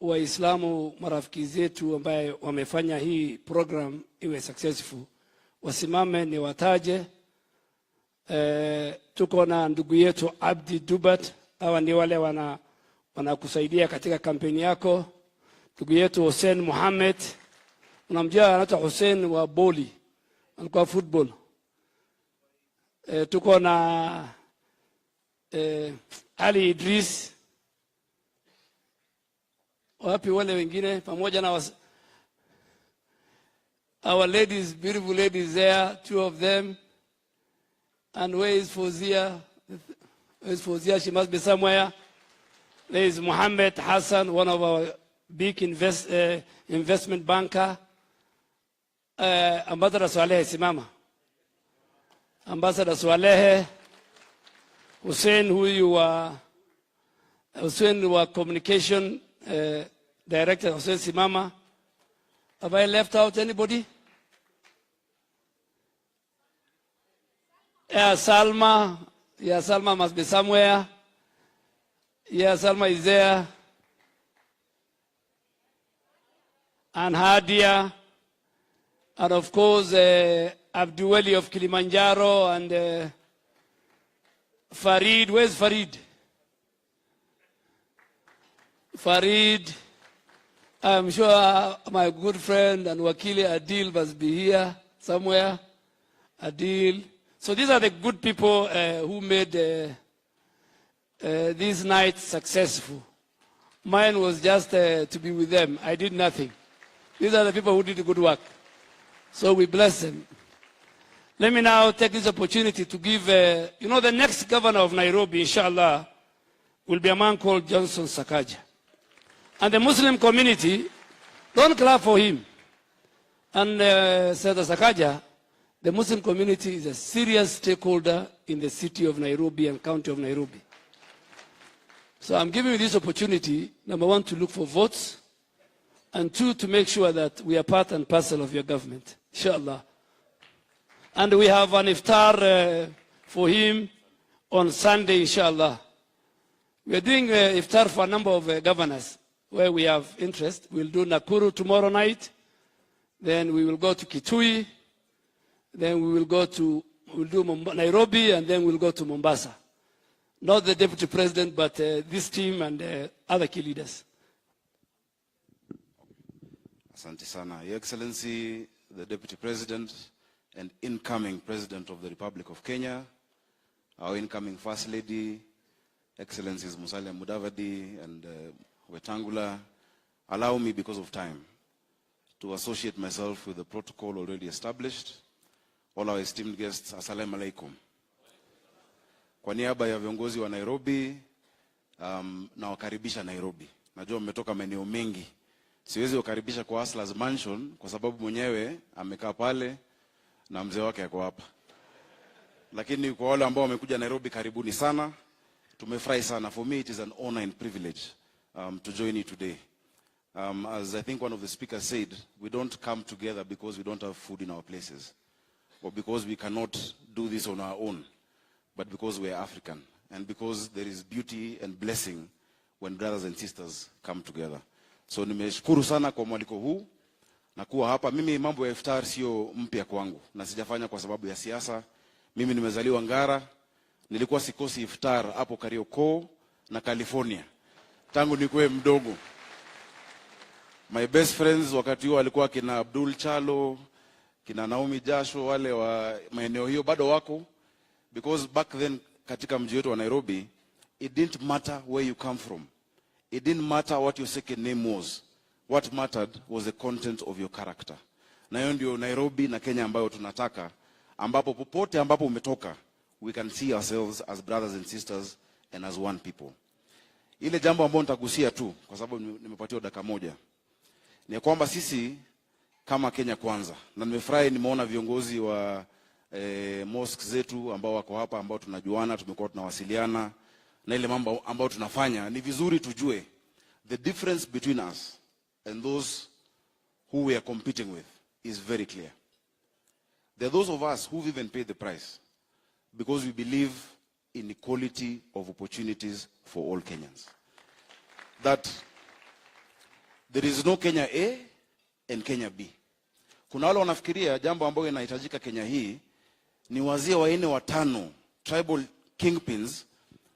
Waislamu marafiki zetu ambaye wamefanya hii program iwe successful, wasimame ni wataje. Tuko na ndugu yetu Abdi Dubat, hawa ni wale wanakusaidia katika kampeni yako. Ndugu yetu Hussein Mohamed, unamjua, anaitwa Hussein wa Boli, alikuwa football. Tuko na Ali Idris, wapi wale wengine, pamoja na our ladies, beautiful ladies there, 2 of them. And where is Fozia? Where is Fozia? She must be somewhere. There is Mohammed Hassan, one of our big investment banker. Ambassador Swalehe simama. Ambassador Swalehe. Hussein, who you are, Hussein, who are communication director, Hussein simama. Have I left out anybody? Yeah, Salma. Yeah, Salma must be somewhere. Yeah, Salma is there. And Hadia. And of course, Abduweli of Kilimanjaro and Farid. Where's Farid? Farid. I'm sure my good friend and Wakili Adil must be here somewhere. Adil. So these are the good people who made this night successful. Mine was just to be with them. I did nothing. These are the people who did the good work. So we bless them. Let me now take this opportunity to give, the next governor of Nairobi, inshallah, will be a man called Johnson Sakaja. And the Muslim community, don't clap for him. And Senator Sakaja, the Muslim community is a serious stakeholder in the city of Nairobi and county of Nairobi. So I'm giving you this opportunity, number 1, to look for votes, and 2, to make sure that we are part and parcel of your government, inshallah. And we have an iftar for him on Sunday, inshallah. We are doing iftar for a number of governors where we have interest. We'll do Nakuru tomorrow night. Then we will go to Kitui. Then we'll do Nairobi, and then we'll go to Mombasa. Not the deputy president, but this team and other key leaders. Asante sana. Your Excellency, the Deputy President and incoming President of the Republic of Kenya, our incoming First Lady, Excellencies Musalia Mudavadi and Wetangula, allow me, because of time, to associate myself with the protocol already established. All our esteemed guests, assalamu alaikum. Kwa niaba ya viongozi wa Nairobi, na wakaribisha Nairobi. Najua mmetoka maeneo mengi. Siwezi kukaribisha kwa Hustlers Mansion kwa sababu mwenyewe amekaa pale na mzee wake yako hapa. Lakini kwa wale ambao wamekuja Nairobi, karibuni sana. Tumefurahi sana. For me it is an honor and privilege to join you today. As I think one of the speakers said, we don't come together because we don't have food in our places, or because we cannot do this on our own, but because we are African, and because there is beauty and blessing when brothers and sisters come together. So nimeshukuru sana kwa mwaliko huu na kuwa hapa. Mimi mambo ya iftar sio mpya kwangu na sijafanya kwa sababu ya siasa. Mimi nimezaliwa Ngara, nilikuwa sikosi iftar hapo Kariokoo na California tangu nikuwe mdogo. My best friends wakati huo walikuwa kina Abdul Chalo, kina Naomi Jasho, wale wa maeneo hiyo bado wako, because back then katika mji wetu wa Nairobi, it didn't matter where you come from. It didn't matter what your second name was. What mattered was the content of your character. Na hiyo ndio Nairobi na Kenya ambayo tunataka, ambapo popote ambapo umetoka, we can see ourselves as brothers and sisters and as one people. Ile jambo ambalo nitagusia tu kwa sababu nimepatiwa dakika moja, ni kwamba sisi kama Kenya Kwanza, na nimefurahi nimeona viongozi wa mosque zetu ambao wako hapa, ambao tunajuana, tumekuwa tunawasiliana, na ile mambo ambao tunafanya ni vizuri tujue the difference between us and those who we are competing with is very clear. There are those of us who've even paid the price because we believe in equality of opportunities for all Kenyans. That there is no Kenya A and Kenya B. Kuna wale wanafikiria jambo ambalo inahitajika Kenya hii ni wazee waine watano, tribal kingpins,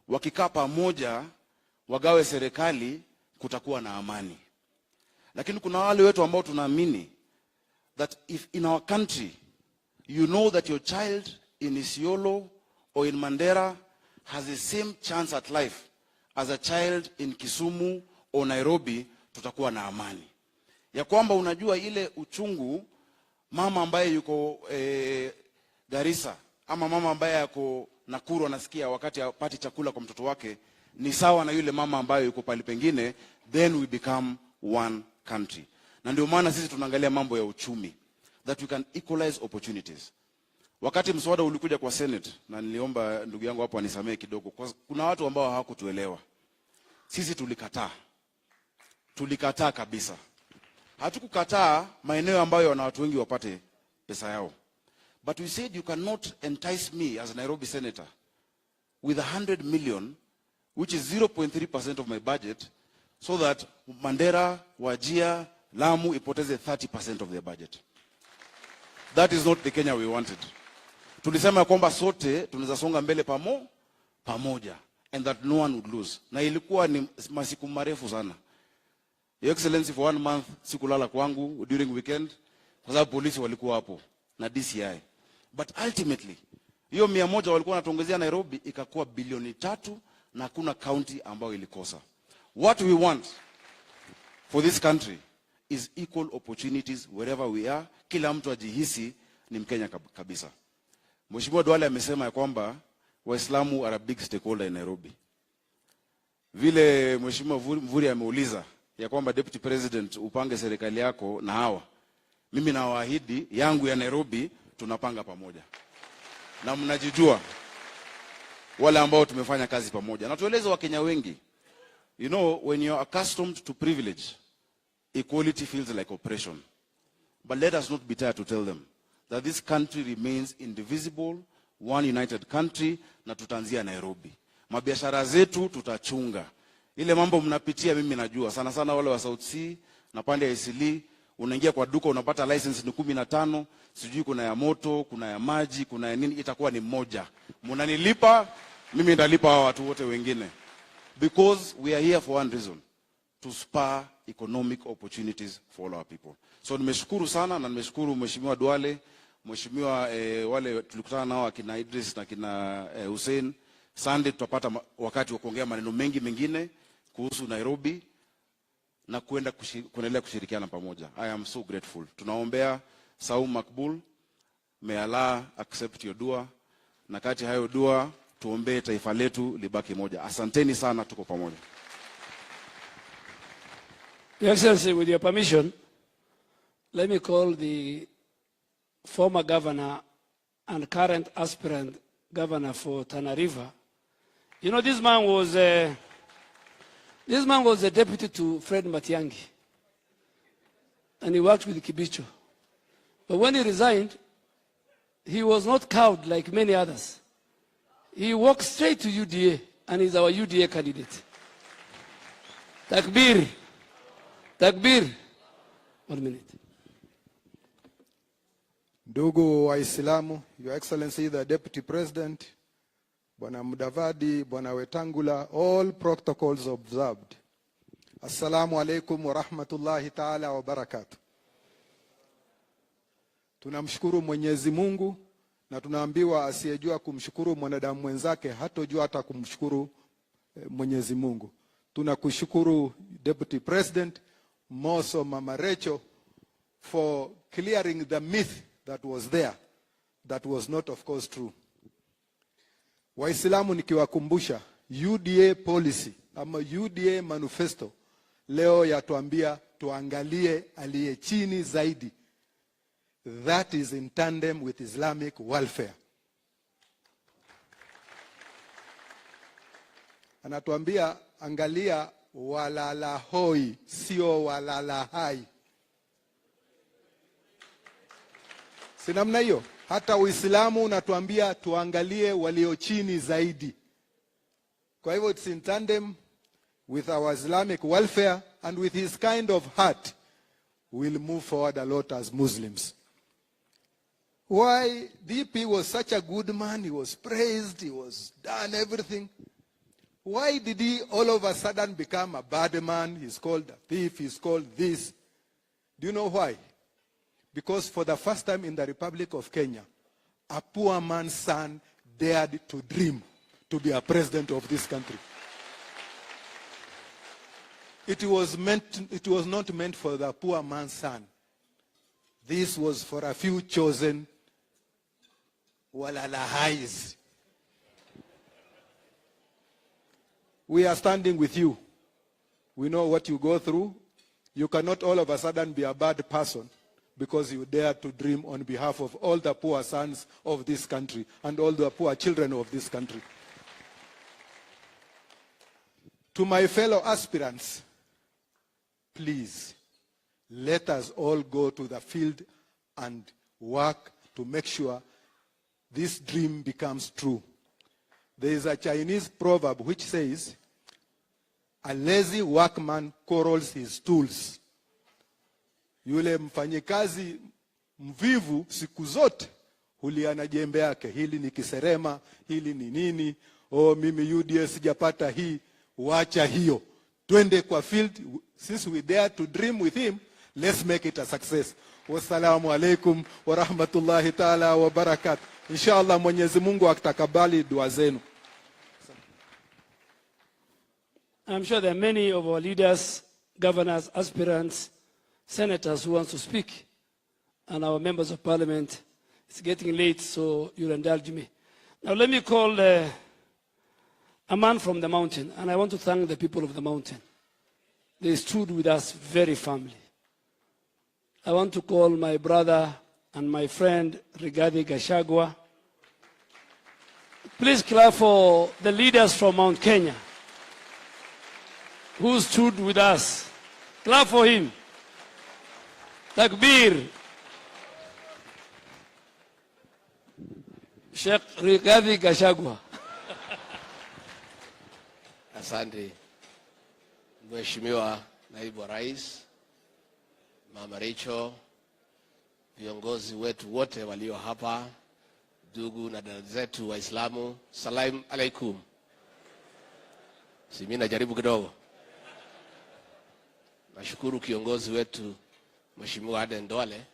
wakikaa pamoja wagawe serikali, kutakuwa na amani. Lakini kuna wale wetu ambao tunaamini that if in our country you know that your child in Isiolo or in Mandera has the same chance at life as a child in Kisumu or Nairobi, tutakuwa na amani. Ya kwamba unajua ile uchungu mama ambaye yuko Garissa ama mama ambaye yuko Nakuru anasikia wakati apati chakula kwa mtoto wake ni sawa na yule mama ambaye yuko pale pengine, then we become one country. Na ndio maana sisi tunaangalia mambo ya uchumi, that we can equalize opportunities. Wakati mswada ulikuja kwa Senate, na niliomba ndugu yangu hapo anisamee kidogo, kuna watu ambao hawakutuelewa. Sisi tulikataa. Tulikataa kabisa. Hatukukataa maeneo ambayo wana watu wengi wapate pesa yao. But we said you cannot entice me as a Nairobi senator with 100 million, which is 0.3% of my budget, so that Mandera, Wajir, Lamu ipoteze 30% of their budget. That is not the Kenya we wanted. Tulisema kwamba sote tunaweza songa mbele pamoja, and that no one would lose. Na ilikuwa ni masiku marefu sana. Your Excellency, for 1 month sikulala kwangu during weekend kwa sababu polisi walikuwa hapo na DCI. But ultimately hiyo 100 walikuwa wanatuongezea Nairobi ikakuwa bilioni 3 na hakuna county ambayo ilikosa. What we want for this country is equal opportunities wherever we are. Kila mtu ajihisi ni Mkenya kabisa. Mheshimiwa Duale amesema ya kwamba Waislamu are a big stakeholder in Nairobi. Vile Mheshimiwa Mvuri ameuliza ya kwamba Deputy President upange serikali yako na hawa, mimi nawaahidi yangu ya Nairobi tunapanga pamoja. Na mnajijua wale ambao tumefanya kazi pamoja. Na tueleze Wakenya wengi, you know, when you're accustomed to privilege, equality feels like oppression. But let us not be tired to tell them that this country remains indivisible, one united country, na tutaanzia Nairobi. Mabiashara zetu tutachunga. Ile mambo mnapitia mimi najua. Sana sana wale wa South Sea na pande ya Isili, unaingia kwa duka unapata license ni 15, sijui kuna ya moto, kuna ya maji, kuna ya nini, itakuwa ni moja. Mnanilipa, mimi ndalipa hawa watu wote wengine. Because we are here for one reason, to spur economic opportunities for all our people. So nimeshukuru sana na nimeshukuru Mheshimiwa Duale, Mheshimiwa wale tulikutana nao akina Idris na kina Hussein. Sunday tutapata wakati wa kuongea maneno mengi mengine kuhusu Nairobi na kuendelea kushirikiana pamoja. I am so grateful. Tunaombea Saum Makbul, may Allah accept your dua, na kati hayo dua tuombee taifa letu libaki moja. Asanteni sana, tuko pamoja. Your Excellency, with your permission, let me call the former governor and current aspirant governor for Tana River. You know, this man was a deputy to Fred Matiang'i, and he worked with Kibicho. But when he resigned, he was not cowed like many others. He walked straight to UDA, and is our UDA candidate. Takbir. Takbir. 1 minute. Ndugu Waislamu, Your Excellency the Deputy President, Bwana Mudavadi, Bwana Wetangula, all protocols observed. Assalamu alaikum wa rahmatullahi ta'ala wa barakatuh. Tunamshukuru Mwenyezi Mungu na tunaambiwa asiyejua kumshukuru mwanadamu mwenzake hatojua hata kumshukuru Mwenyezi Mungu. Tunakushukuru Deputy President Moso Mama Rachel for clearing the myth that was there, that was not of course true. Waislamu nikiwakumbusha, UDA policy ama UDA manifesto leo yatuambia tuangalie aliye chini zaidi. That is in tandem with Islamic welfare. Anatuambia angalia walala hoi, sio walala hai. Si namna hiyo? Hata Uislamu unatuambia tuangalie walio chini zaidi. Kwa hivyo it's in tandem with our Islamic welfare, and with his kind of heart we'll move forward a lot as Muslims. Why DP was such a good man, he was praised, he was done everything. Why did he all of a sudden become a bad man? He's called a thief, he's called this. Do you know why? Because for the first time in the Republic of Kenya, a poor man's son dared to dream to be a president of this country. It was not meant for the poor man's son. This was for a few chosen walalahais. We are standing with you. We know what you go through. You cannot all of a sudden be a bad person because you dare to dream on behalf of all the poor sons of this country and all the poor children of this country. To my fellow aspirants, please, let us all go to the field and work to make sure this dream becomes true. There is a Chinese proverb which says, a lazy workman corrals his tools. Yule mfanyikazi mvivu siku zote huliana jembe yake. Hili ni kiserema, hili ni nini, mimi UDA sijapata hii, wacha hiyo. Twende kwa field, since we dare to dream with him, let's make it a success. Wassalamu alaikum wa rahmatullahi ta'ala wa barakatuh. Inshallah Mwenyezi Mungu atakabali dua zenu. I'm sure there are many of our leaders, governors, aspirants, senators who want to speak, and our members of parliament. It's getting late, so you'll indulge me. Now let me call a man from the mountain, and I want to thank the people of the mountain. They stood with us very firmly. I want to call my brother and my friend Rigathi Gachagua. Please clap for the leaders from Mount Kenya who stood with us. Clap for him. Takbir. Sheikh Rigathi Gachagua. Asante. Mheshimiwa Naibu wa Rais, Mama Rachel, viongozi wetu wote walio hapa, ndugu na dada zetu Waislamu, salamu alaikum. Si mimi najaribu kidogo. Nashukuru kiongozi wetu Mheshimiwa Aden Duale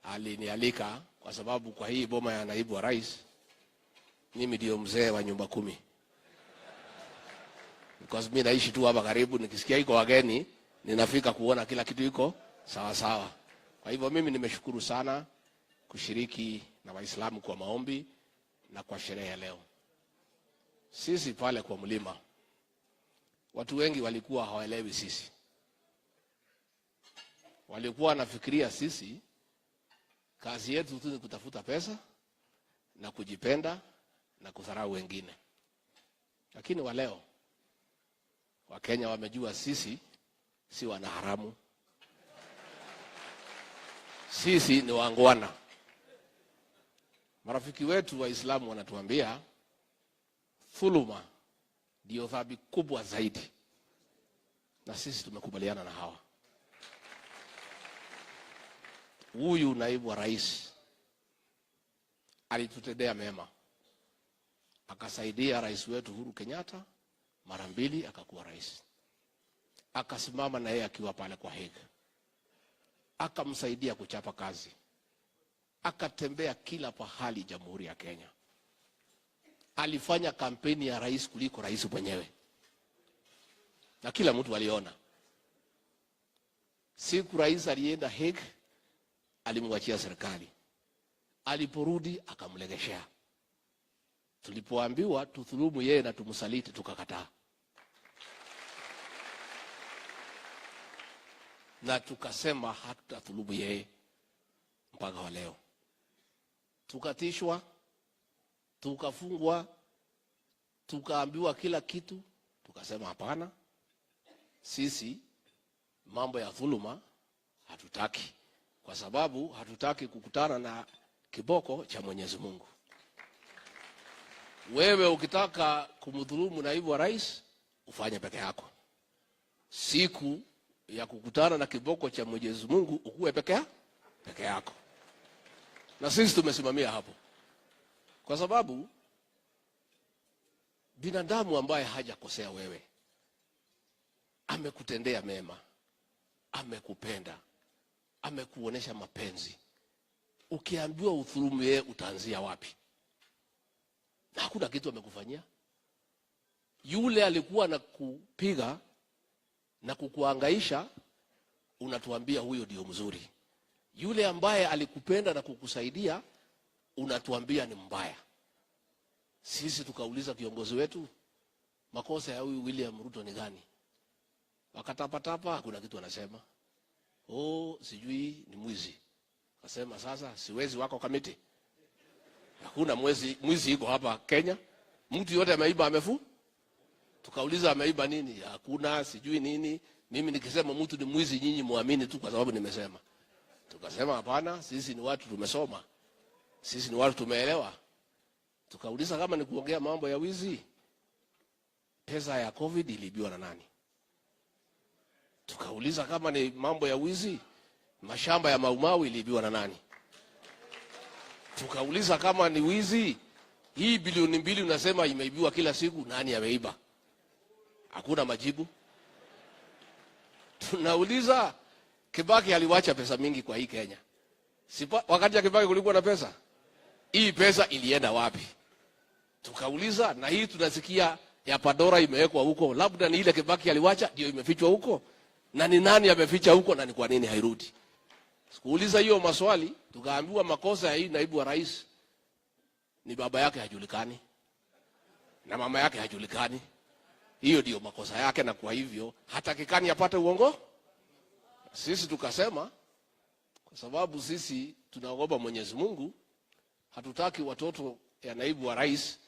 alinialika kwa sababu kwa hii boma ya naibu wa rais mimi ndio mzee wa nyumba 10. Because mimi naishi tu hapa karibu, nikisikia iko wageni ninafika kuona kila kitu iko sawa sawa. Kwa hivyo mimi nimeshukuru sana kushiriki na Waislamu kwa maombi na kwa sherehe leo. Sisi pale kwa mlima watu wengi walikuwa hawaelewi sisi. Walikuwa wanafikiria sisi kazi yetu tu ni kutafuta pesa na kujipenda na kudharau wengine. Lakini wa leo Wakenya wamejua sisi si wanaharamu. Sisi ni wangwana. Marafiki wetu Waislamu wanatuambia dhuluma ndio dhambi kubwa zaidi. Na sisi tumekubaliana na hawa. Huyu naibu wa rais alitutendea mema. Akasaidia rais wetu Uhuru Kenyatta mara 2 akakuwa rais. Akasimama na yeye akiwa pale kwa Hague. Akamsaidia kuchapa kazi. Akatembea kila pahali Jamhuri ya Kenya. Alifanya kampeni ya rais kuliko rais mwenyewe. Na kila mtu aliona. Siku rais alienda Hague, alimwachia serikali. Aliporudi akamlegeshea. Tulipoambiwa tudhulumu yeye na tumsaliti tukakataa. Na tukasema hatutadhulumu yeye mpaka wa leo. Tukatishwa, tukafungwa, tukaambiwa kila kitu, tukasema hapana. Sisi mambo ya dhuluma hatutaki, kwa sababu hatutaki kukutana na kiboko cha Mwenyezi Mungu. Wewe ukitaka kumdhulumu naibu wa rais, ufanye peke yako. Siku ya kukutana na kiboko cha Mwenyezi Mungu ukuwe peke yako. Na sisi tumesimamia hapo. Kwa sababu binadamu ambaye hajakosea wewe amekutendea mema, amekupenda, amekuonesha mapenzi. Ukiambiwa udhulumu yeye utaanzia wapi? Na hakuna kitu amekufanyia. Yule alikuwa na kupiga na kukuangaisha, unatuambia huyo ndio mzuri. Yule ambaye alikupenda na kukusaidia, unatuambia ni mbaya. Sisi tukauliza viongozi wetu, makosa ya huyu William Ruto ni gani? Wakatapatapa, hakuna kitu anasema. Sijui ni mwizi. Akasema sasa siwezi wako kamiti. Hakuna mwizi iko hapa Kenya. Mtu yote ameiba amefu. Tukauliza ameiba nini? Hakuna, sijui nini. Mimi nikisema mtu ni mwizi nyinyi muamini tu kwa sababu nimesema. Tukasema hapana, sisi ni watu tumesoma. Sisi ni watu tumeelewa. Tukauliza kama ni kuongea mambo ya wizi, pesa ya COVID iliibiwa na nani? Tukauliza kama ni mambo ya wizi, mashamba ya Maumau iliibiwa na nani? Tukauliza kama ni wizi, hii bilioni 2 unasema imeibiwa kila siku, nani ameiba? Hakuna majibu. Tunauliza Kibaki aliwacha pesa mingi kwa hii Kenya. Wakati ya Kibaki kulikuwa na pesa? Hii pesa ilienda wapi? Tukauliza, na hii tunasikia ya Padora imewekwa huko, labda ni ile Kibaki aliwacha ndio imefichwa huko. Na ni nani ameficha huko na ni kwa nini hairudi? Sikuuliza hiyo maswali, tukaambiwa makosa ya hii naibu wa rais ni baba yake hajulikani na mama yake hajulikani. Hiyo ndio makosa yake, na kwa hivyo hatakikani apate uongo. Sisi tukasema kwa sababu sisi tunaogopa Mwenyezi Mungu, hatutaki watoto ya naibu wa rais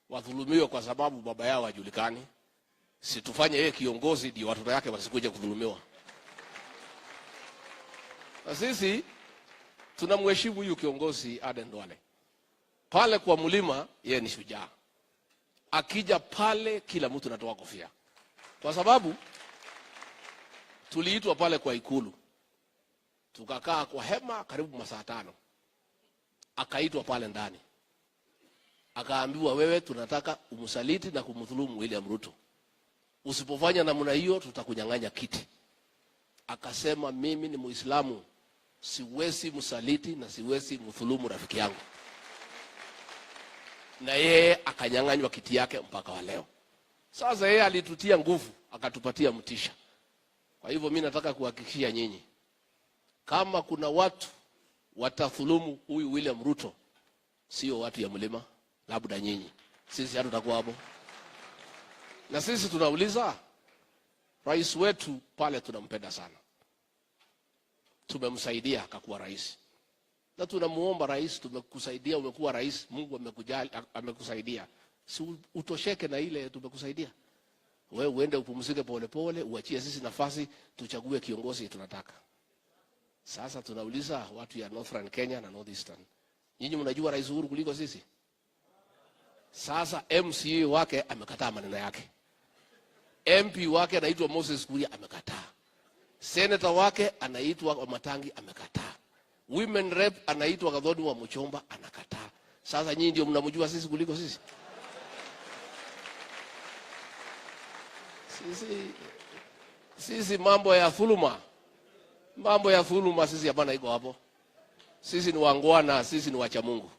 wadhulumiwe kwa sababu baba yao hajulikani. Situfanye yeye kiongozi ndio watoto yake wasikuje kudhulumiwa. Na sisi tunamheshimu huyu kiongozi Aden Duale. Pale kwa mlima yeye ni shujaa. Akija pale kila mtu anatoa kofia. Kwa sababu tuliitwa pale kwa ikulu. Tukakaa kwa hema karibu masaa 5. Akaitwa pale ndani. Akaambiwa, wewe tunataka umsaliti na kumdhulumu William Ruto. Usipofanya namna hiyo tutakunyang'anya kiti. akasema mimi ni Muislamu, siwezi msaliti na siwezi mthulumu rafiki yangu. Na yeye akanyang'anywa kiti yake mpaka wa leo. Sasa yeye alitutia nguvu, akatupatia mtisha. Kwa hivyo mimi nataka kuhakikishia nyinyi, kama kuna watu watathulumu huyu William Ruto, sio watu ya mlima, labda nyinyi. Sisi hatutakuwa hapo. Na sisi tunauliza, rais wetu pale tunampenda sana. Tumemsaidia akakuwa rais. Na tunamuomba rais, tumekusaidia, umekuwa rais, Mungu amekujali, amekusaidia. Si utosheke na ile tumekusaidia. Wewe uende upumzike pole pole, uachie sisi nafasi tuchague kiongozi tunataka. Sasa tunauliza watu ya Northern Kenya na Northeastern. Nyinyi mnajua rais Uhuru kuliko sisi? Sasa MCA wake amekataa maneno yake. MP wake anaitwa Moses Kuria amekataa. Senator wake anaitwa Matangi amekataa. Women rep anaitwa Gathoni wa Muchomba anakataa. Sasa nyinyi ndio mnamjua sisi kuliko sisi? Sisi mambo ya dhuluma. Mambo ya dhuluma sisi hapana iko hapo. Sisi ni wangwana, sisi ni wacha Mungu.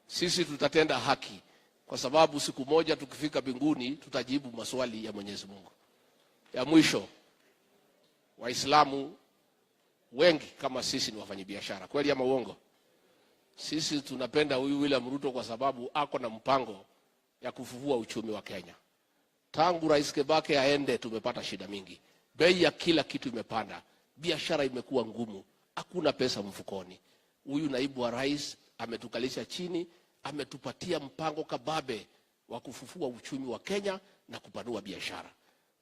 Sisi tutatenda haki. Kwa sababu siku moja tukifika mbinguni tutajibu maswali ya Mwenyezi Mungu. Ya mwisho, Waislamu wengi kama sisi ni wafanyabiashara. Kweli ama uongo? Sisi tunapenda huyu William Ruto kwa sababu ako na mpango ya kufufua uchumi wa Kenya. Tangu Rais Kibaki aende tumepata shida mingi. Bei ya kila kitu imepanda. Biashara imekuwa ngumu. Hakuna pesa mfukoni. Huyu naibu wa rais ametukalisha chini, ametupatia mpango kababe wa kufufua uchumi wa Kenya na kupanua biashara.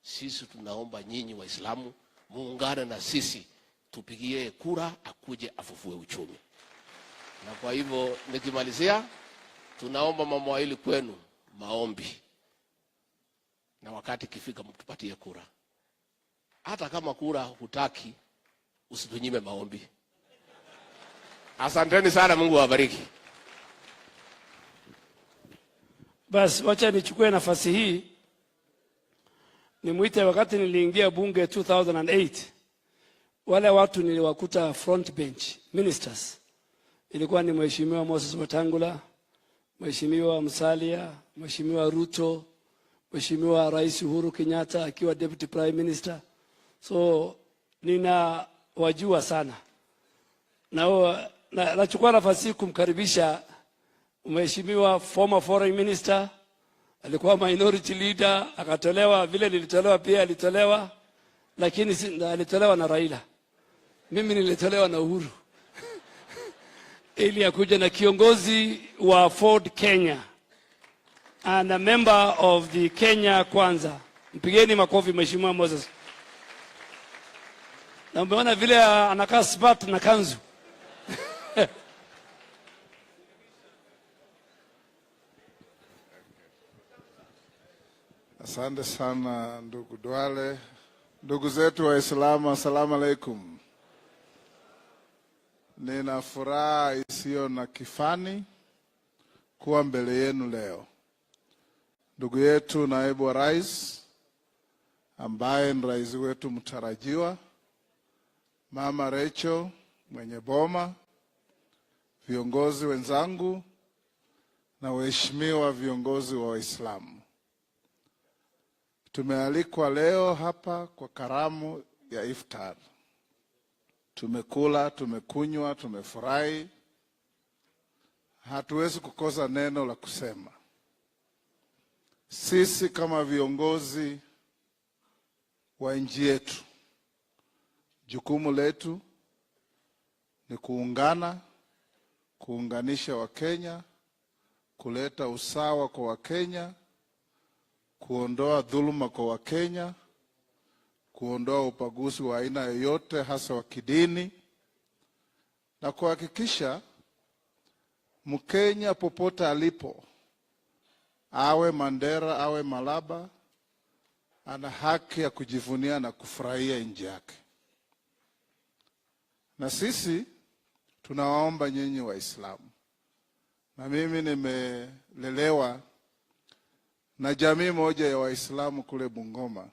Sisi tunaomba nyinyi Waislamu muungane na sisi, tupigie kura akuje afufue uchumi. Na kwa hivyo nikimalizia, tunaomba mambo mawili kwenu, maombi. Na wakati kifika mtupatie kura. Hata kama kura hutaki, usitunyime maombi. Asanteni sana, Mungu awabariki. Basi wacha nichukue nafasi hii nimuite. Wakati niliingia bunge 2008, wale watu niliwakuta front bench ministers ilikuwa ni Mheshimiwa Moses Wetangula, Mheshimiwa Musalia, Mheshimiwa Ruto, Mheshimiwa Rais Uhuru Kenyatta akiwa deputy prime minister. So nina wajua sana. Na nachukua nafasi kumkaribisha Mheshimiwa former foreign minister, alikuwa minority leader, akatolewa vile nilitolewa pia alitolewa, lakini alitolewa na Raila. Mimi nilitolewa na Uhuru. Ili akuja na kiongozi wa Ford Kenya and a member of the Kenya Kwanza. Mpigeni makofi Mheshimiwa Moses. Na umeona vile anakaa smart na kanzu. Asante sana ndugu Duale. Ndugu zetu Waislamu, asalamu alaikum. Nina furaha isiyo na kifani kuwa mbele yenu leo. Ndugu yetu naibu wa rais, ambaye ni rais wetu mtarajiwa, Mama Rachel mwenye boma, viongozi wenzangu na waheshimiwa viongozi wa Waislamu. Tumealikwa leo hapa kwa karamu ya Iftar. Tumekula, tumekunywa, tumefurahi. Hatuwezi kukosa neno la kusema. Sisi kama viongozi wa nchi yetu, jukumu letu ni kuungana, kuunganisha Wakenya, kuleta usawa kwa Wakenya, kuondoa dhuluma kwa Wakenya, kuondoa ubaguzi wa aina yoyote hasa wa kidini, na kuhakikisha Mkenya popote alipo, awe Mandera, awe Malaba, ana haki ya kujivunia na kufurahia nchi yake. Na sisi tunawaomba nyinyi Waislamu, na mimi nimelelewa na jamii moja ya Waislamu kule Bungoma.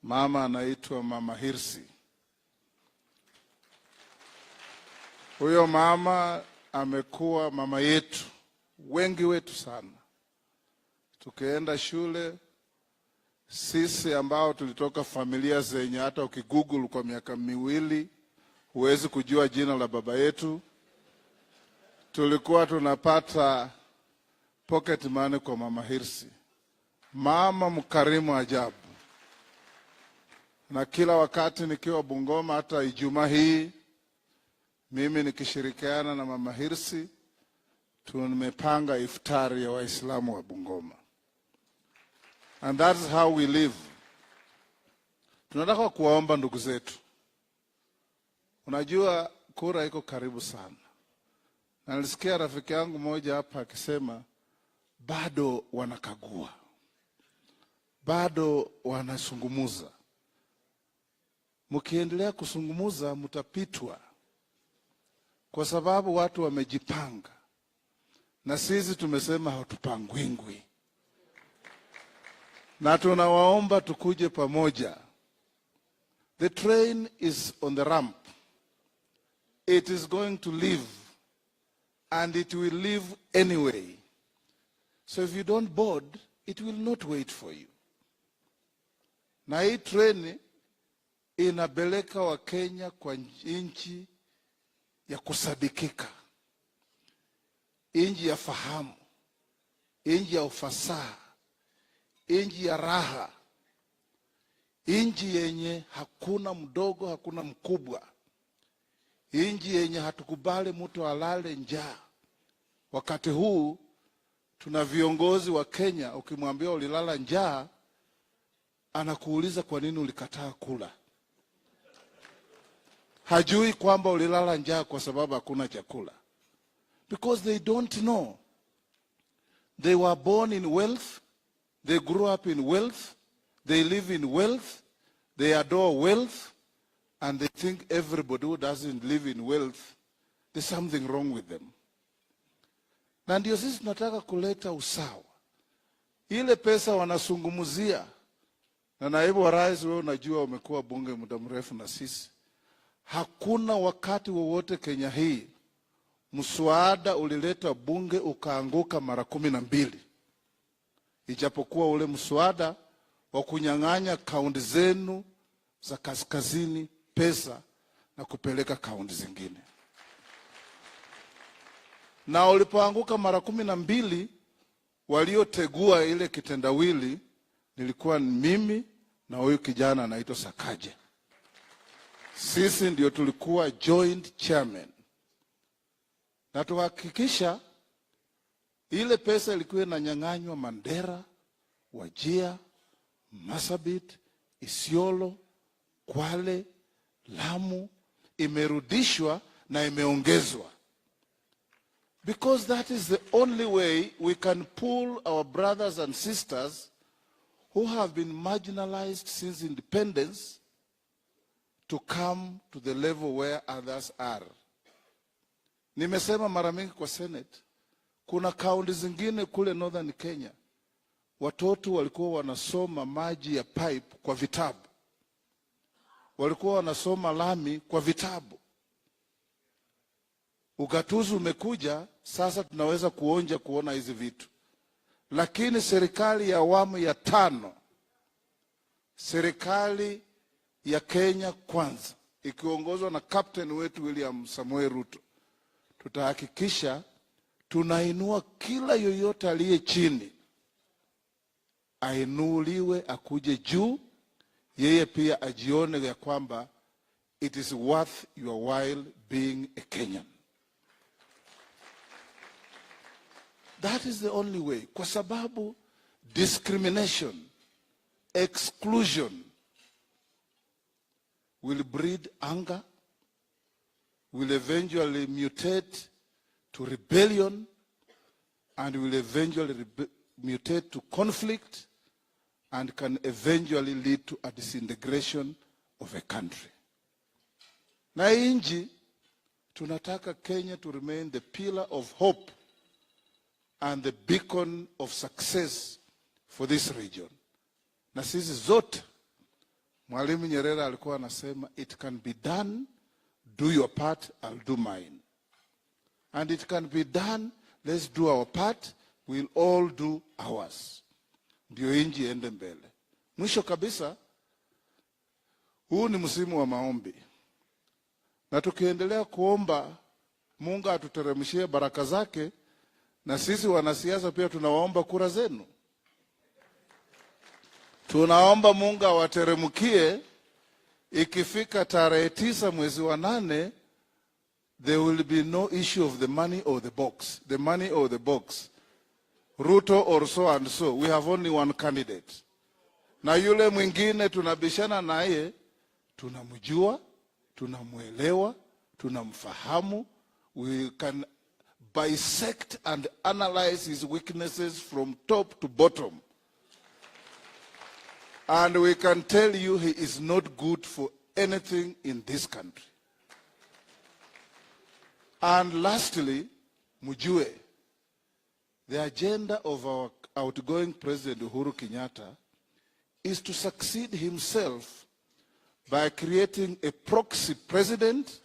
Mama anaitwa Mama Hirsi. Huyo mama amekuwa mama yetu, wengi wetu sana. Tukienda shule, sisi ambao tulitoka familia zenye hata ukigoogle kwa miaka miwili huwezi kujua jina la baba yetu, tulikuwa tunapata pocket money kwa mama Hirsi. Mama mkarimu ajabu. Na kila wakati nikiwa Bungoma, hata Ijumaa hii, mimi nikishirikiana na mama Hirsi, tumepanga iftar ya Waislamu wa Bungoma. And that's how we live. Tunataka kuwaomba ndugu zetu. Unajua kura iko karibu sana. Na nilisikia rafiki yangu mmoja hapa akisema bado wanakagua. Bado wanasungumuza. Mkiendelea kusungumuza mtapitwa. Kwa sababu watu wamejipanga. Na sisi tumesema hatupangwingwi. Na tunawaomba tukuje pamoja. The train is on the ramp. It is going to leave. And it will leave anyway. So if you don't board, it will not wait for you. Na hii train inapeleka wa Kenya kwa nchi ya kusadikika. Nchi ya fahamu. Nchi ya ufasaha. Nchi ya raha. Nchi yenye hakuna mdogo, hakuna mkubwa. Nchi yenye hatukubali mtu alale njaa. Wakati huu tuna viongozi wa Kenya, ukimwambia ulilala njaa, anakuuliza kwa nini ulikataa kula. Hajui kwamba ulilala njaa kwa sababu hakuna chakula. Because they don't know. They were born in wealth. They grew up in wealth. They live in wealth. They adore wealth. And they think everybody who doesn't live in wealth, there's something wrong with them. Na ndio sisi tunataka kuleta usawa. Ile pesa wanasungumuzia. Na naibu wa rais, wewe unajua umekuwa bunge muda mrefu na sisi. Hakuna wakati wowote Kenya hii mswada ulileta bunge ukaanguka mara 12. Ijapokuwa ule mswada wa kunyang'anya kaunti zenu za kaskazini pesa na kupeleka kaunti zingine. Na ulipoanguka mara 12, waliotegua ile kitendawili nilikuwa mimi na huyu kijana anaitwa Sakaja. Sisi ndio tulikuwa joint chairman. Na tuhakikisha ile pesa ilikuwa inanyang'anywa Mandera, Wajir, Marsabit, Isiolo, Kwale, Lamu, imerudishwa na imeongezwa. Because that is the only way we can pull our brothers and sisters who have been marginalized since independence to come to the level where others are. Nimesema mara mingi kwa Senate, kuna kaunti zingine kule Northern Kenya, watoto walikuwa wanasoma maji ya pipe kwa vitabu. Walikuwa wanasoma lami kwa vitabu. Ugatuzi umekuja, sasa tunaweza kuonja kuona hizi vitu. Lakini serikali ya awamu ya 5, serikali ya Kenya Kwanza, ikiongozwa na captain wetu William Samoei Ruto, tutahakikisha tunainua kila yoyote aliye chini, ainuliwe akuje juu, yeye pia ajione ya kwamba it is worth your while being a Kenyan. That is the only way. Kwa sababu discrimination, exclusion will breed anger, will eventually mutate to rebellion, and will eventually mutate to conflict, and can eventually lead to a disintegration of a country. Na inji, tunataka Kenya to remain the pillar of hope and the beacon of success for this region. Na sisi zote, Mwalimu Nyerere alikuwa anasema, it can be done, do your part, I'll do mine. and it can be done. Let's do our part. We'll all do ours. Ndio inji ende mbele. Mwisho kabisa, huu ni msimu wa maombi. Na tukiendelea kuomba Mungu atuteremshie baraka zake, na sisi wanasiasa pia tunawaomba kura zenu. Tunaomba Mungu awateremkie. Ikifika tarehe 9 mwezi wa 8, there will be no issue of the money or the box. The money or the box. Ruto or so and so. We have only one candidate. Na yule mwingine tunabishana naye, tunamjua, tunamuelewa, tunamfahamu. We can bisect and analyze his weaknesses from top to bottom. And we can tell you he is not good for anything in this country. And lastly, mujue, the agenda of our outgoing President Uhuru Kenyatta is to succeed himself by creating a proxy president,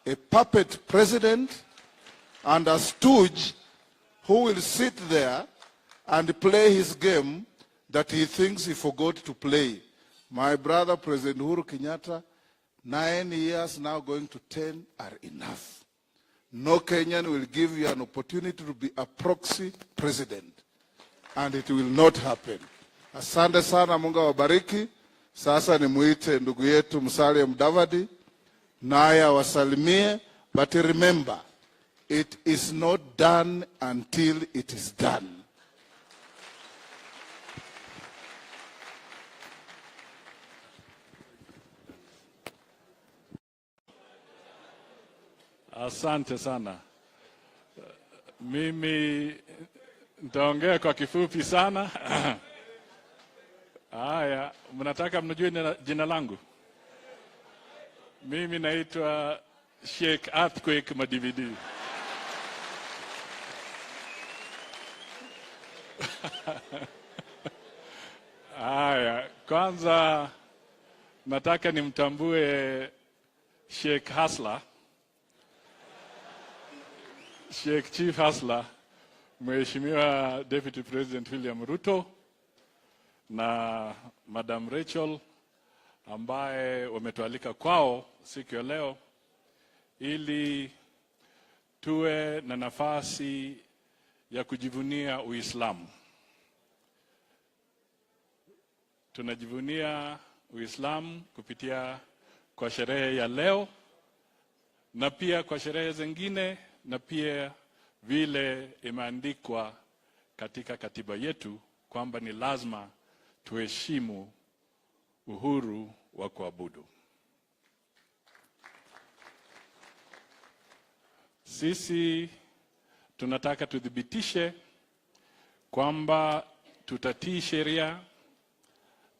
a puppet president, and a stooge who will sit there and play his game that he thinks he forgot to play. My brother, President Uhuru Kenyatta, 9 years now going to 10 are enough. No Kenyan will give you an opportunity to be a proxy president. And it will not happen. Asante sana, Mungu awabariki. Sasa nimuite ndugu yetu Musalia Mudavadi, naye awasalimie. But remember, it is not done until it is done. Asante sana. Mimi nitaongea kwa kifupi sana. Haya, mnataka mnijue jina langu? Mimi naitwa Sheikh Earthquake Madividi. Haya, kwanza nataka nimtambue Sheikh Hasla. Sheikh Chief Hasla, Mheshimiwa Deputy President William Ruto na Madam Rachel ambaye wametualika kwao siku ya leo ili tuwe na nafasi ya kujivunia Uislamu. Tunajivunia Uislamu kupitia kwa sherehe ya leo na pia kwa sherehe zingine, na pia vile imeandikwa katika katiba yetu kwamba ni lazima tuheshimu uhuru wa kuabudu. Sisi tunataka tudhibitishe kwamba tutatii sheria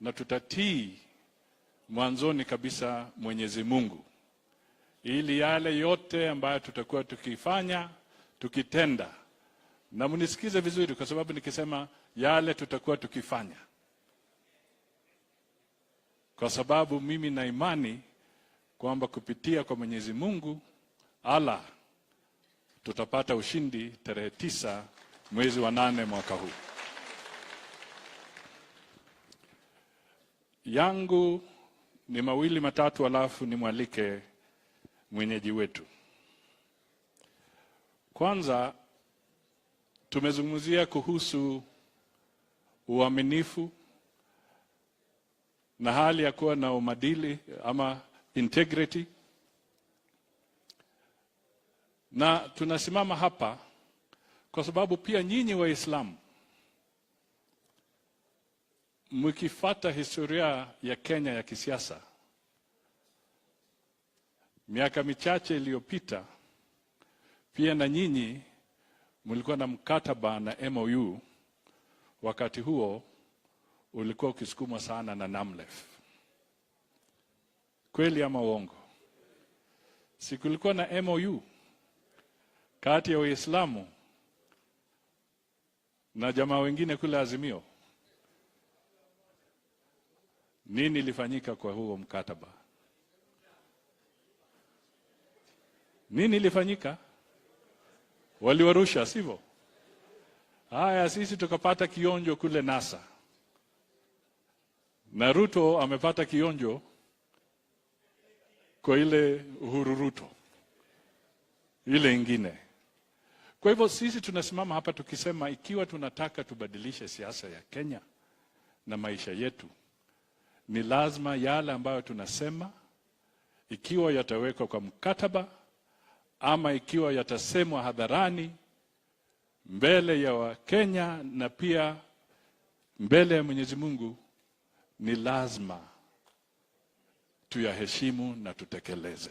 na tutatii mwanzoni kabisa Mwenyezi Mungu, ili yale yote ambayo tutakuwa tukifanya, tukitenda. Na mnisikize vizuri, kwa sababu nikisema yale tutakuwa tukifanya, kwa sababu mimi na imani kwamba kupitia kwa Mwenyezi Mungu Allah tutapata ushindi tarehe 9 mwezi wa 8 mwaka huu. Yangu ni mawili matatu, alafu nimwalike mwenyeji wetu. Kwanza tumezungumzia kuhusu uaminifu na hali ya kuwa na umadili ama integrity. Na tunasimama hapa kwa sababu pia nyinyi Waislamu mkifuata historia ya Kenya ya kisiasa, miaka michache iliyopita pia na nyinyi mlikuwa na mkataba na MOU. Wakati huo ulikuwa ukisukumwa sana na NAMLEF. Kweli ama uongo? Si kulikuwa na MOU kati ya Waislamu na jamaa wengine kule Azimio? Nini ilifanyika kwa huo mkataba? Nini ilifanyika? Waliwarusha, sivyo? Haya, sisi tukapata kionjo kule NASA. Na Ruto amepata kionjo kwa ile Uhuru Ruto, ile ingine. Kwa hivyo sisi tunasimama hapa tukisema ikiwa tunataka tubadilishe siasa ya Kenya na maisha yetu, ni lazima yale ambayo tunasema, ikiwa yatawekwa kwa mkataba ama ikiwa yatasemwa hadharani mbele ya Wakenya na pia mbele ya Mwenyezi Mungu, ni lazima tuyaheshimu na tutekeleze.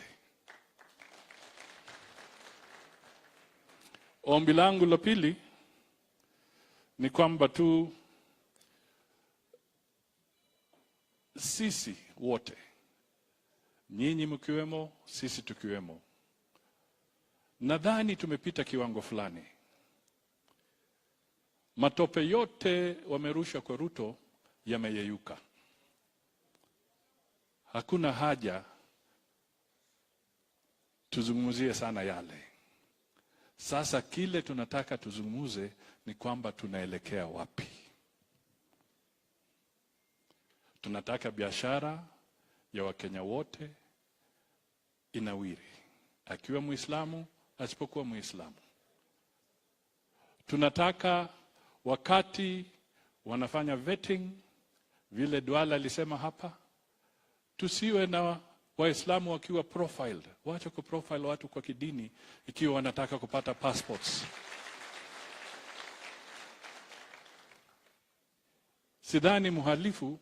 Ombi langu la pili ni kwamba sisi wote, nyinyi mkiwemo, sisi tukiwemo, nadhani tumepita kiwango fulani. Matope yote wamerusha kwa Ruto yameyeyuka. Hakuna haja tuzungumzie sana yale. Sasa kile tunataka tuzungumze ni kwamba tunaelekea wapi. Tunataka biashara ya Wakenya wote inawiri, akiwa Muislamu, asipokuwa Muislamu. Tunataka wakati wanafanya vetting, vile Duala alisema hapa, tusiwe na Waislamu wakiwa profiled. Wacha kuprofile watu kwa kidini ikiwa wanataka kupata passports. Sidhani mhalifu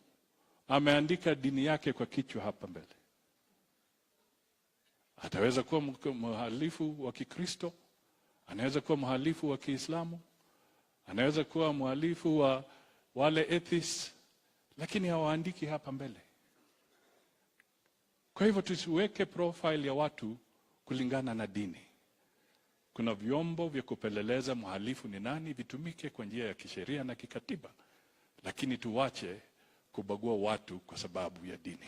ameandika dini yake kwa kichwa hapa mbele. Ataweza kuwa mhalifu wa Kikristo, anaweza kuwa mhalifu wa Kiislamu, anaweza kuwa mhalifu wa wale atheists, lakini hawaandiki hapa mbele. Kwa hivyo tusiweke profile ya watu kulingana na dini. Kuna vyombo vya kupeleleza mhalifu ni nani, vitumike kwa njia ya kisheria na kikatiba, lakini tuwache kubagua watu kwa sababu ya dini.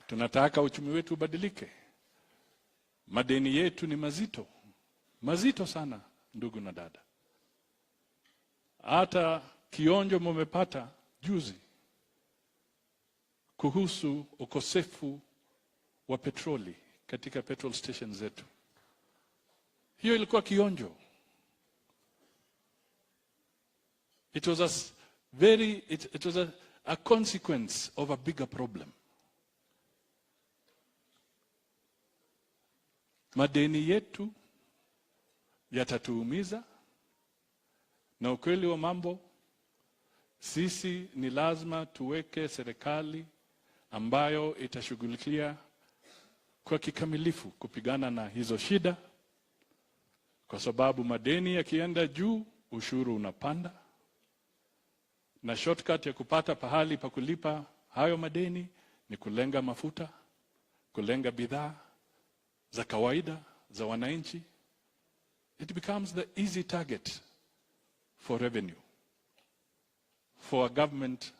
Tunataka uchumi wetu ubadilike. Madeni yetu ni mazito. Mazito sana, ndugu na dada. Hata kionjo mmepata juzi kuhusu ukosefu wa petroli katika petrol stations zetu. Hiyo ilikuwa kionjo. It was a consequence of a bigger problem. Madeni yetu yatatuumiza, na ukweli wa mambo, sisi ni lazima tuweke serikali ambayo itashughulikia kwa kikamilifu kupigana na hizo shida, kwa sababu madeni yakienda juu, ushuru unapanda, na shortcut ya kupata pahali pa kulipa hayo madeni ni kulenga mafuta, kulenga bidhaa za kawaida za wananchi. It becomes the easy target for revenue, for a government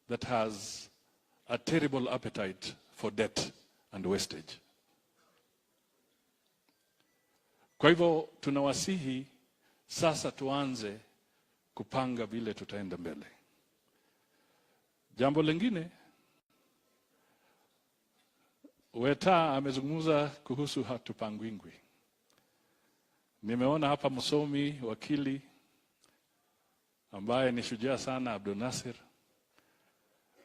that has a terrible appetite for debt and wastage. Kwa hivyo tunawasihi sasa tuanze kupanga vile tutaenda mbele. Jambo lingine, Weta amezungumza kuhusu hatupangwingwi. Nimeona hapa msomi, wakili ambaye ni shujaa sana, Abdul Nasir.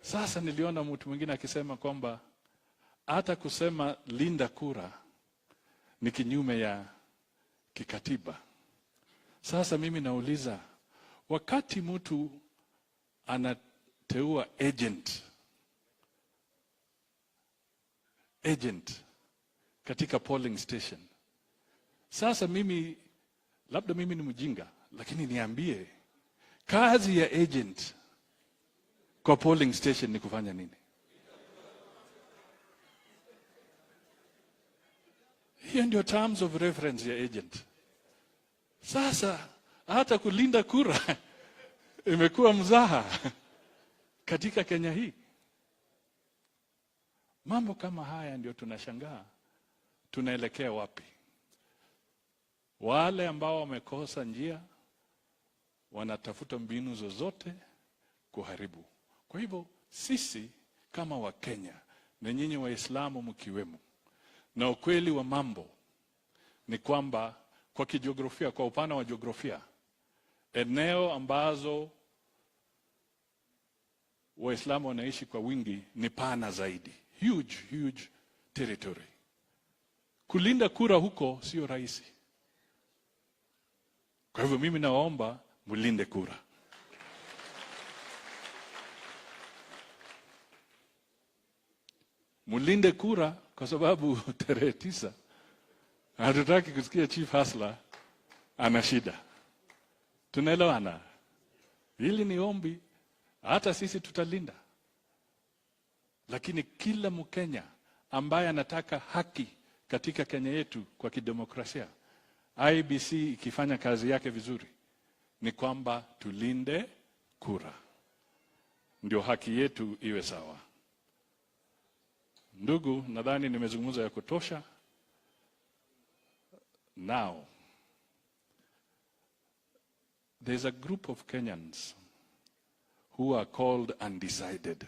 Sasa niliona mtu mwingine akisema kwamba hata kusema linda kura ni kinyume ya kikatiba. Sasa mimi nauliza, wakati mtu anateua agent katika polling station, sasa labda mimi ni mjinga, lakini niambie, kazi ya agent kwa polling station ni kufanya nini? Hiyo ndio terms of reference ya agent. Sasa hata kulinda kura imekuwa mzaha katika Kenya hii. Mambo kama haya ndio tunashangaa. tunaelekea wapi. Wale ambao wamekosa njia wanatafuta mbinu zozote kuharibu. Kwa hivyo sisi kama Wakenya na nyinyi Waislamu mkiwemo, na ukweli wa mambo ni kwamba kwa kijiografia, kwa upana wa jiografia, eneo ambazo Waislamu wanaishi kwa wingi ni pana zaidi. Huge territory. Kulinda kura huko sio rahisi. Kwa hivyo mimi nawaomba mulinde kura. Mulinde kura kwa sababu tarehe 9 hatutaki kusikia Chief Hasla ana shida. Tunaelewana? Hili ni ombi, hata sisi tutalinda. Lakini kila Mkenya ambaye anataka haki katika Kenya yetu kwa kidemokrasia, IBC ikifanya kazi yake vizuri, ni kwamba tulinde kura. Ndio haki yetu iwe sawa. Ndugu, nadhani nimezungumza ya kutosha. Now, there's a group of Kenyans who are called undecided.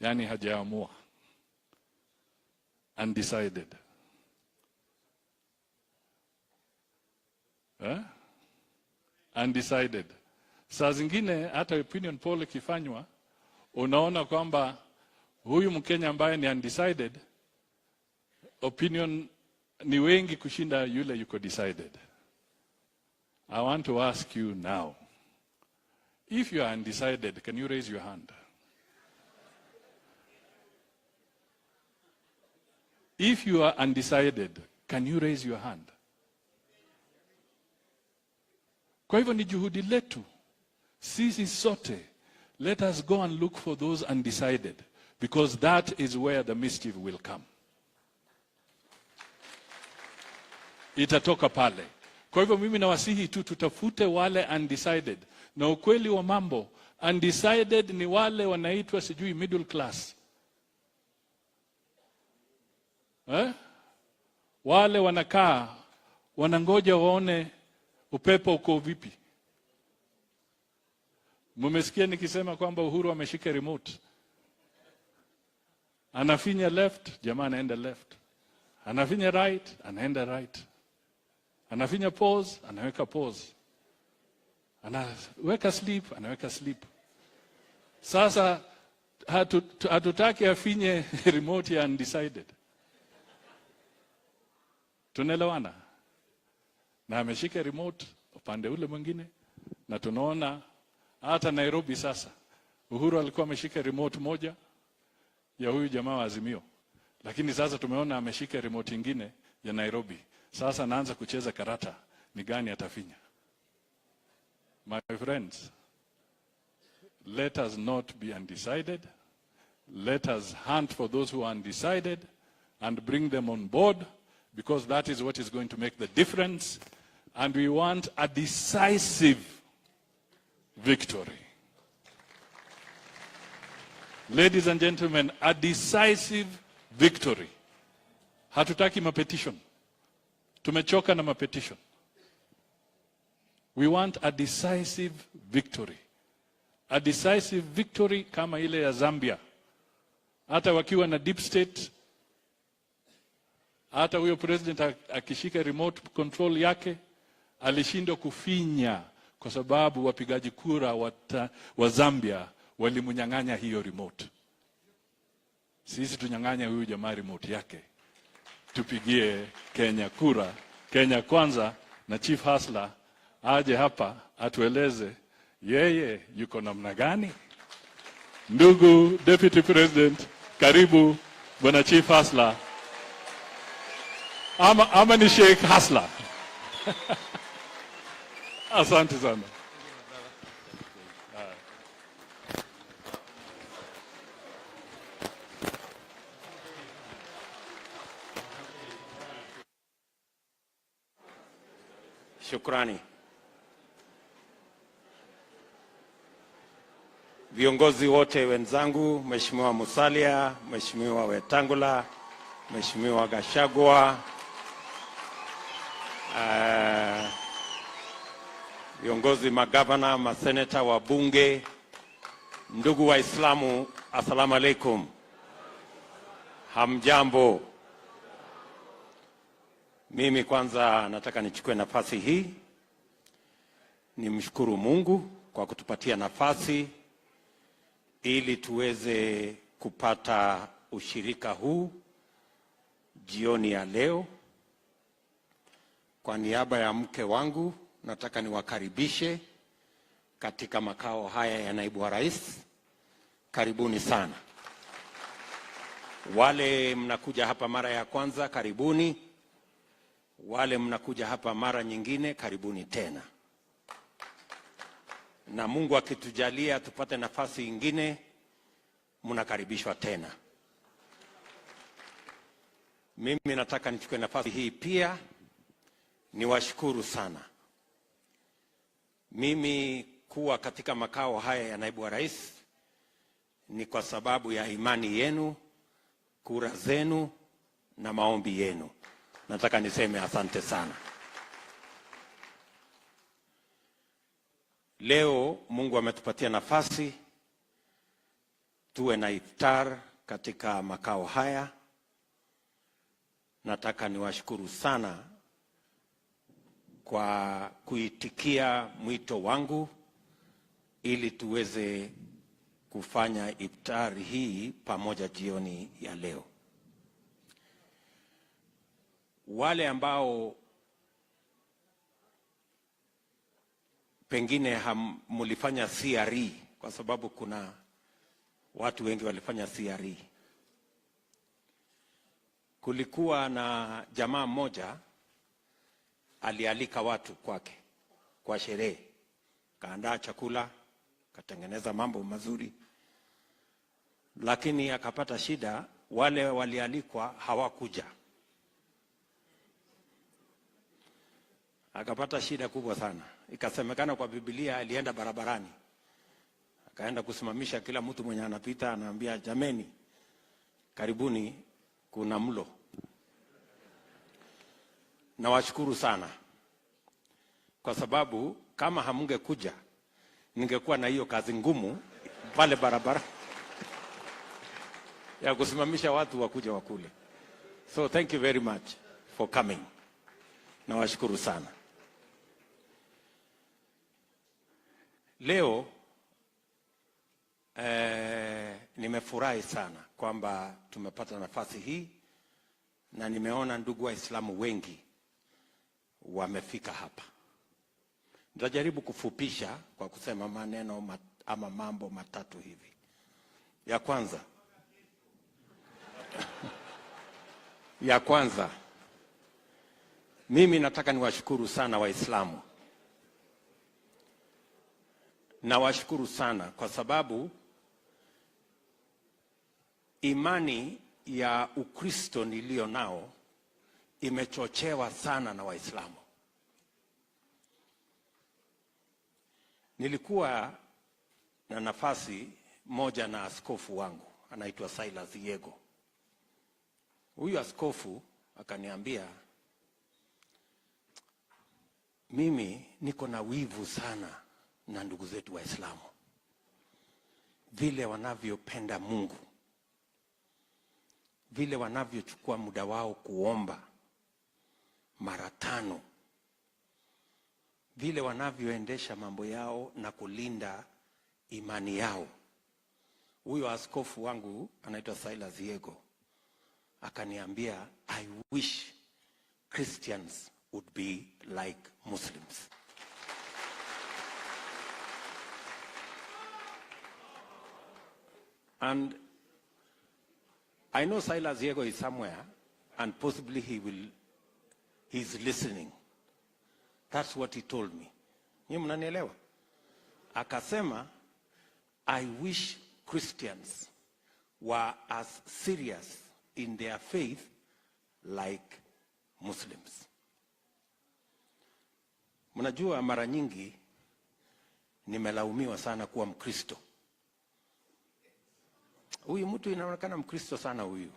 Yani hajaamua. Undecided. Undecided. Saa zingine hata opinion poll ikifanywa, unaona kwamba huyu Mkenya ambaye ni undecided, opinion ni wengi kushinda yule yuko decided. I want to ask you now, if you are undecided, can you raise your hand? If you are undecided, can you raise your hand? Kwa hivyo ni juhudi letu sisi sote. Let us go and look for those undecided, because that is where the mischief will come. Itatoka pale. Kwa hivyo mimi nawasihi tu tutafute wale undecided. Na ukweli wa mambo, undecided ni wale wanaitwa sijui middle class. Wale wanakaa, wanangoja waone upepo uko vipi. Mumesikia nikisema kwamba Uhuru ameshika remote. Anafinya left, jamaa anaenda left. Anafinya right, anaenda right. Anafinya pause, anaweka pause. Anaweka sleep, anaweka sleep. Sasa hatutaki afinye remote ya undecided. Tunaelewana? Na ameshika remote upande ule mwingine, na tunaona hata Nairobi sasa Uhuru alikuwa ameshika remote moja ya huyu jamaa wa Azimio, lakini sasa tumeona ameshika remote nyingine ya Nairobi. Sasa anaanza kucheza karata, ni gani atafinya. My friends, let us not be undecided. Let us hunt for those who are undecided and bring them on board, because that is what is going to make the difference. And we want a decisive victory. Ladies and gentlemen, a decisive victory. Hatutaki mapetition. Tumechoka na mapetition. We want a decisive victory. A decisive victory kama ile ya Zambia. Hata wakiwa na deep state, hata huyo president akishika remote control yake, alishindwa kufinya kwa sababu wapigaji kura wa Zambia walimunyang'anya hiyo remote. Sisi tunyang'anya huyu jamaa remote yake. Tupigie Kenya kura, Kenya kwanza, na Chief Hasla aje hapa atueleze yeye yuko namna gani. Ndugu Deputy President, karibu bwana Chief Hasla. Ama ni Sheikh Hasla. Asante sana. Shukrani. viongozi wote wenzangu, Mheshimiwa Musalia, Mheshimiwa Wetangula, Mheshimiwa Gachagua, viongozi magavana, maseneta, wabunge, ndugu Waislamu, assalamu alaikum. Hamjambo. Mimi kwanza nataka nichukue nafasi hii nimshukuru Mungu kwa kutupatia nafasi ili tuweze kupata ushirika huu jioni ya leo. Kwa niaba ya mke wangu nataka niwakaribishe katika makao haya ya naibu wa rais. Karibuni sana. Wale mnakuja hapa mara ya kwanza, karibuni. Wale mnakuja hapa mara nyingine, karibuni tena. Na Mungu akitujalia tupate nafasi nyingine, mnakaribishwa tena. Mimi nataka nichukue nafasi hii pia niwashukuru sana. Mimi kuwa katika makao haya ya naibu wa rais ni kwa sababu ya imani yenu, kura zenu na maombi yenu. Nataka niseme asante sana. Leo Mungu ametupatia nafasi tuwe na iftar katika makao haya. Nataka niwashukuru sana kwa kuitikia mwito wangu ili tuweze kufanya iftar hii pamoja jioni ya leo. Wale ambao pengine mulifanya CRE, kwa sababu kuna watu wengi walifanya CRE. Kulikuwa na jamaa mmoja alialika watu kwake kwa sherehe, kaandaa chakula, katengeneza mambo mazuri, lakini akapata shida, wale walialikwa hawakuja. Akapata shida kubwa sana. Ikasemekana kwa Biblia alienda barabarani, akaenda kusimamisha kila mtu mwenye anapita, anaambia jameni, karibuni, kuna mlo. Na washukuru sana, kwa sababu kama hamungekuja ningekuwa na hiyo kazi ngumu pale barabara ya kusimamisha watu wakuja wakule. So thank you very much for coming. Na washukuru sana. Leo nimefurahi sana kwamba tumepata nafasi hii, na nimeona ndugu Waislamu wengi wamefika hapa. Nitajaribu kufupisha kwa kusema maneno ama mambo matatu hivi. Ya kwanza, mimi nataka niwashukuru sana Waislamu. Na washukuru sana kwa sababu imani ya Ukristo nilio nao imechochewa sana na Waislamu. Nilikuwa na nafasi moja na askofu wangu, anaitwa Silas Yego. Huyu askofu akaniambia, mimi niko na wivu sana na ndugu zetu Waislamu, vile wanavyopenda Mungu, vile wanavyochukua muda wao kuomba mara 5, vile wanavyoendesha mambo yao na kulinda imani yao. Huyo askofu wangu anaitwa Silas Yego akaniambia, I wish Christians would be like Muslims. And I know Silas Diego is somewhere, and possibly he's listening. That's what he told me. Nyinyi mnanielewa? Akasema, I wish Christians were as serious in their faith like Muslims. Mnajua mara nyingi nimelaumiwa sana kuwa Mkristo. huyu mtu inaonekana Mkristo sana huyu.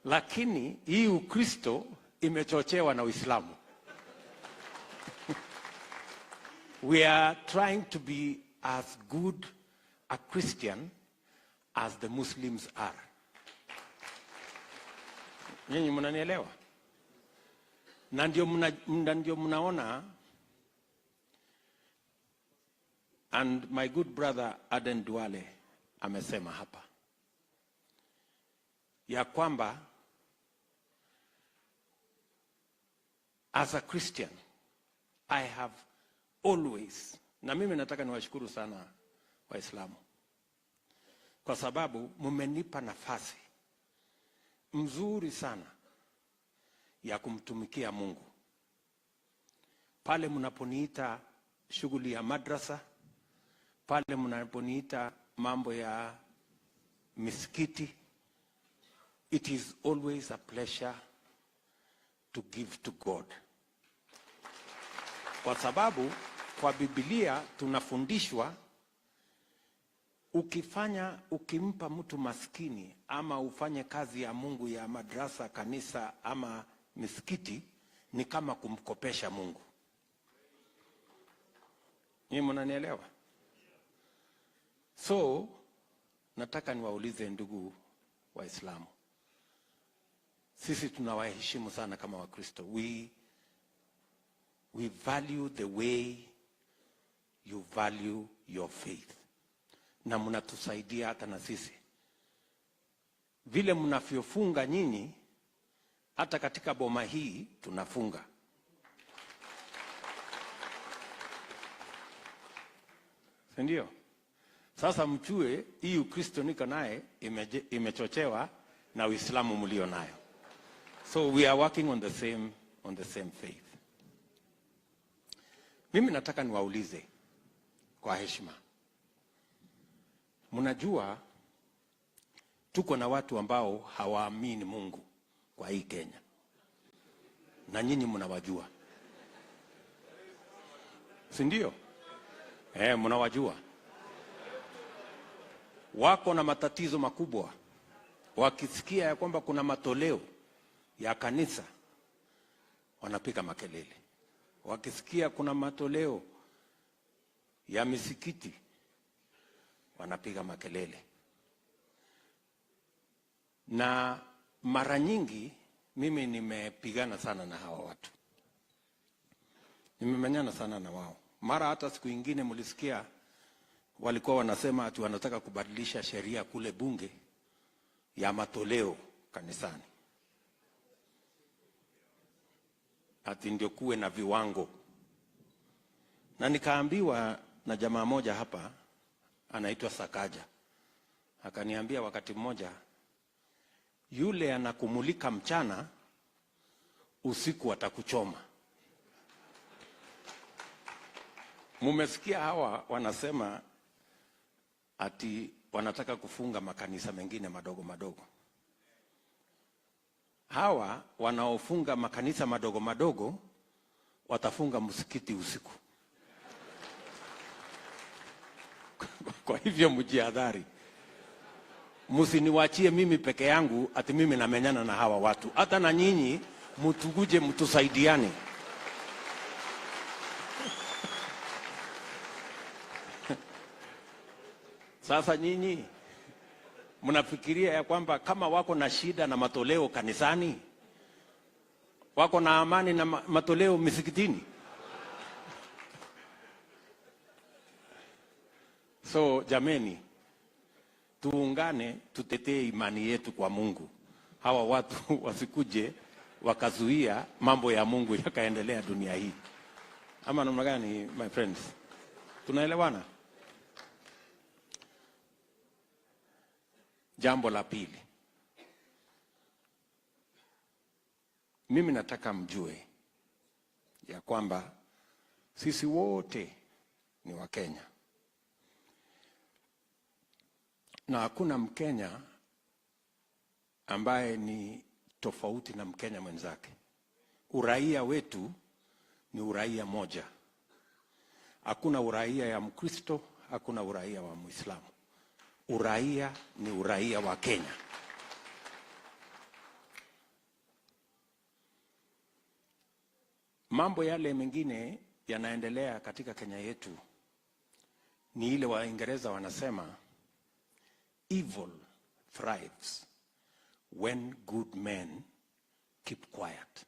Lakini hii Ukristo imechochewa na Uislamu. We are trying to be as good a Christian as the Muslims are. Nyinyi mnanielewa? Na ndio mnaona, and my good brother Aden Duale amesema hapa ya kwamba as a Christian I have always, na mimi nataka niwashukuru sana Waislamu kwa sababu mmenipa nafasi mzuri sana ya kumtumikia Mungu. Pale mnaponiita shughuli ya madrasa, pale mnaponiita mambo ya misikiti, it is always a pleasure to give to God. Kwa sababu kwa Biblia tunafundishwa ukimpa mtu maskini ama ufanye kazi ya Mungu ya madrasa, kanisa ama misikiti, ni kama kumkopesha Mungu. Ni mnanielewa? So nataka niwaulize ndugu Waislamu, sisi tunawaheshimu sana kama Wakristo. We value the way you value your faith. Na mnatusaidia hata na sisi. Vile mnavyofunga nyinyi, hata katika boma hii tunafunga. Ndio? Sasa mchue hii Ukristo niko naye imechochewa na Uislamu mlio nayo. So we are working on the same faith. Mimi nataka niwaulize kwa heshima. Mnajua tuko na watu ambao hawaamini Mungu kwa hii Kenya. Na nyinyi mnawajua. Si ndio? Mnawajua. Wako na matatizo makubwa. Wakisikia ya kwamba kuna matoleo ya kanisa, wanapiga makelele. Wakisikia kuna matoleo ya misikiti, wanapiga makelele. Na mara nyingi mimi nimepigana sana na hawa watu. Nimemenyana sana na wao. Mara hata siku nyingine mlisikia walikuwa wanasema ati wanataka kubadilisha sheria kule bunge ya matoleo kanisani. Ati ndio kuwe na viwango. Na nikaambiwa na jamaa moja hapa anaitwa Sakaja. Akaniambia wakati mmoja, yule anakumulika mchana, usiku atakuchoma. Mumesikia hawa wanasema ati wanataka kufunga makanisa mengine madogo madogo. Hawa wanaofunga makanisa madogo madogo watafunga msikiti usiku. Kwa hivyo mjihadhari. Msiniwachie mimi peke yangu ati mimi namenyana na hawa watu. Hata na nyinyi mtukuje mtusaidiane. Sasa nyinyi mnafikiria ya kwamba kama wako na shida na matoleo kanisani, wako na amani na matoleo misikitini? So jameni, tuungane, tutetee imani yetu kwa Mungu. Hawa watu wasikuje wakazuia mambo ya Mungu yakaendelea dunia hii. Ama namna gani, my friends? Tunaelewana? Jambo la pili, mimi nataka mjue ya kwamba sisi wote ni Wakenya. Na hakuna Mkenya ambaye ni tofauti na Mkenya mwenzake. Uraia wetu ni uraia moja. Hakuna uraia ya Mkristo, hakuna uraia wa Muislamu. uraia ni uraia wa Kenya. Mambo yale mengine yanaendelea katika Kenya yetu ni ile Waingereza wanasema evil thrives when good men keep quiet.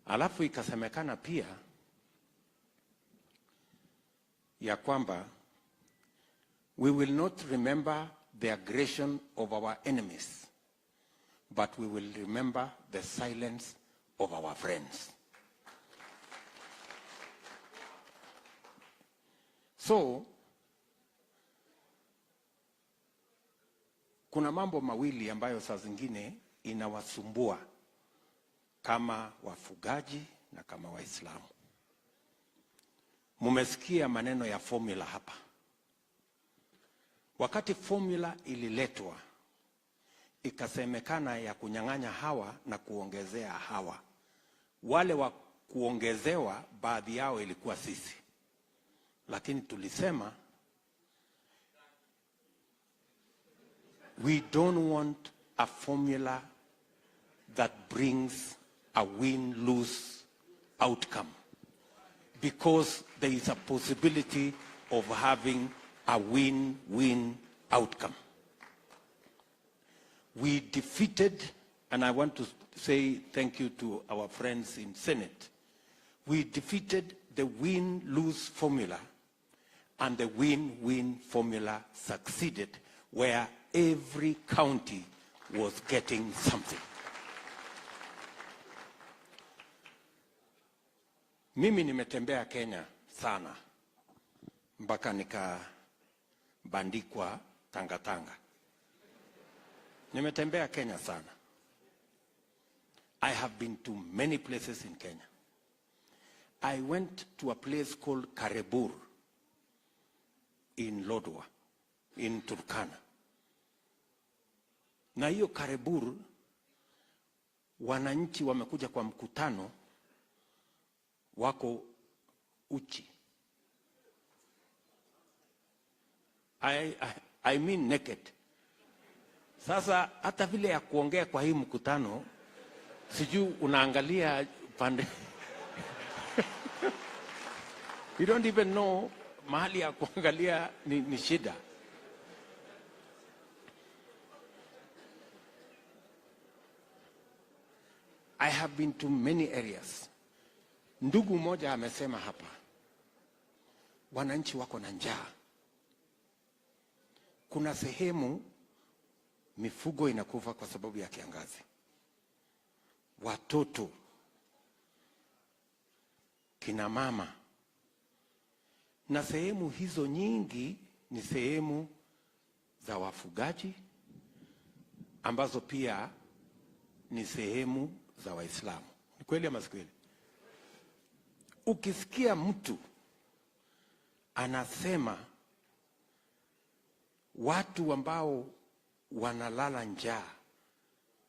Alafu ikasemekana pia ya kwamba we will not remember the aggression of our enemies, but we will remember the silence of our friends. So, kuna mambo mawili ambayo saa zingine inawasumbua kama wafugaji na kama Waislamu. Mumesikia maneno ya formula hapa. Wakati formula ililetwa, ikasemekana ya kunyang'anya hawa na kuongezea hawa. Wale wa kuongezewa baadhi yao ilikuwa sisi. Lakini tulisema we don't want a formula that brings a win-lose outcome, because there is a possibility of having a win-win outcome. We defeated, and I want to say thank you to our friends in Senate, we defeated the win-lose formula, and the win-win formula succeeded, where every county was getting something. Mimi nimetembea Kenya sana mpaka nikabandikwa Tanga. Nimetembea Kenya sana. I have been to many places in Kenya. I went to a place called Karebur in Lodwar, in Turkana. Na hiyo Karebur, wananchi wamekuja kwa mkutano, wako uchi. I mean naked. Sasa hata vile ya kuongea kwa hii mkutano, sijui unaangalia pande. You don't even know mahali ya kuangalia ni shida. I have been to many areas. Ndugu mmoja amesema hapa, wananchi wako na njaa. Kuna sehemu mifugo inakufa kwa sababu ya kiangazi. Watoto, kina mama, na sehemu hizo nyingi ni sehemu za wafugaji ambazo pia ni sehemu za Waislamu. Ni kweli ama si kweli? Ukisikia mtu anasema watu ambao wanalala njaa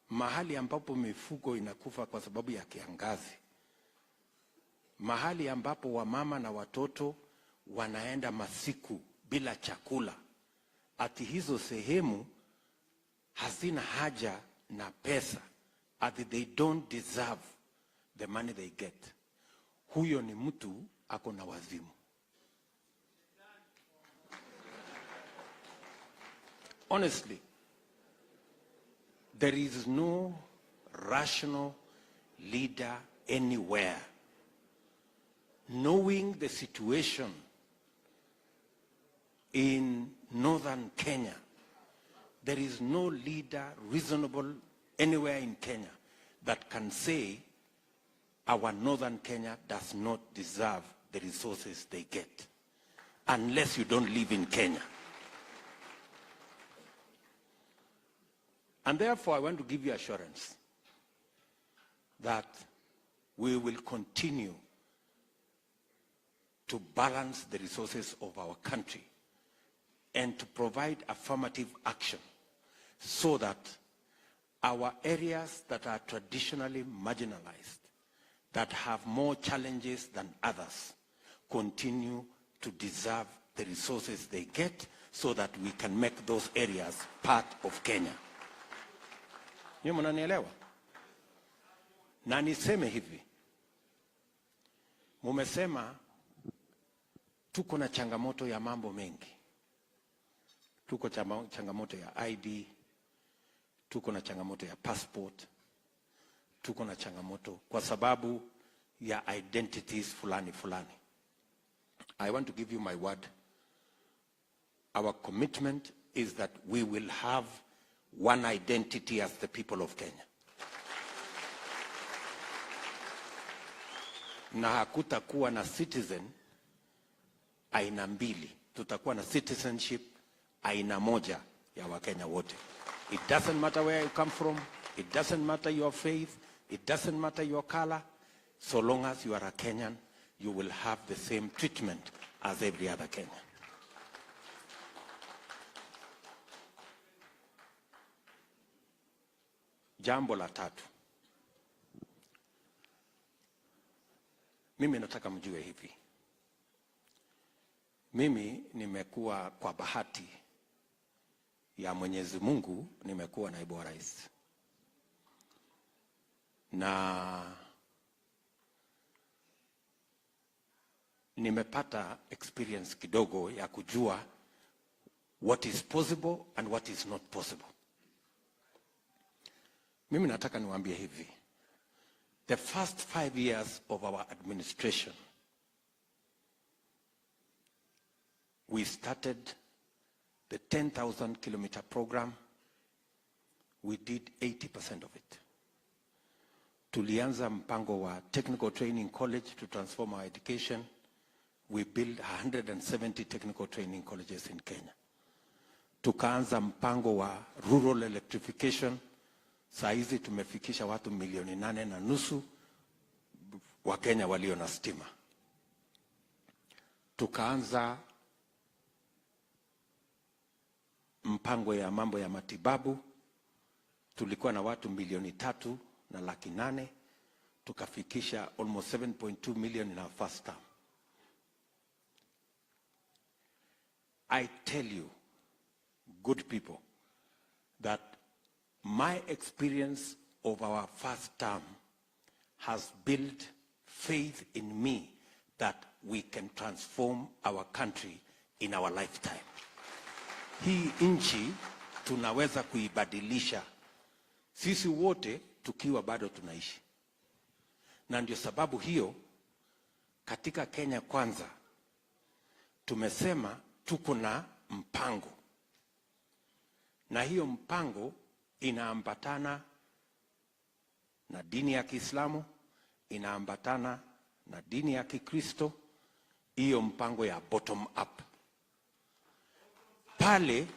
mahali ambapo mifugo inakufa kwa sababu ya kiangazi, mahali ambapo wamama na watoto wanaenda masiku bila chakula, ati hizo sehemu hazina haja na pesa, ati they don't deserve the money they get, huyo ni mtu ako na wazimu. Honestly, there is no rational leader anywhere knowing the situation in northern Kenya. There is no leader reasonable anywhere in Kenya that can say our northern Kenya does not deserve the resources they get, unless you don't live in Kenya. And therefore, I want to give you assurance that we will continue to balance the resources of our country and to provide affirmative action so that our areas that are traditionally marginalized that have more challenges than others continue to deserve the resources they get so that we can make those areas part of Kenya. Nyinyi mnanielewa? Na niseme hivi. Mumesema tuko na changamoto ya mambo mengi. Tuko changamoto ya ID, tuko na changamoto ya passport, tuko na changamoto kwa sababu ya identities fulani fulani. I want to give you my word. Our commitment is that we will have one identity as the people of Kenya. Na hakutakuwa na citizen aina mbili. Tutakuwa na citizenship aina moja ya Wakenya wote. It doesn't matter where you come from. It doesn't matter your faith. It doesn't matter your color. So long as you are a Kenyan, you will have the same treatment as every other Kenyan. Jambo la tatu. Mimi nataka mjue hivi. Mimi nimekuwa kwa bahati ya Mwenyezi Mungu, nimekuwa naibu wa rais. Na nimepata experience kidogo ya kujua what is possible and what is not possible. Mimi nataka niwaambie hivi. The first 5 years of our administration, we started the 10,000 kilometer program. We did 80% of it. Tulianza mpango wa Technical Training College to transform our education. We built 170 technical training colleges in Kenya. Tukaanza mpango wa rural electrification. Saa hizi tumefikisha watu 8.5 wa Kenya walio na stima. Tukaanza mpango ya mambo ya matibabu. Tulikuwa na watu 3.8 tukafikisha almost 7.2 million in our first term. I tell you, good people, that my experience of our first term has built faith in me that we can transform our country in our lifetime. Hii nchi tunaweza kuibadilisha sisi wote tukiwa bado tunaishi. Na ndio sababu hiyo katika Kenya Kwanza tumesema tuko na mpango. Na hiyo mpango inaambatana na dini ya Kiislamu, inaambatana na dini ya Kikristo, hiyo mpango ya bottom up. Pale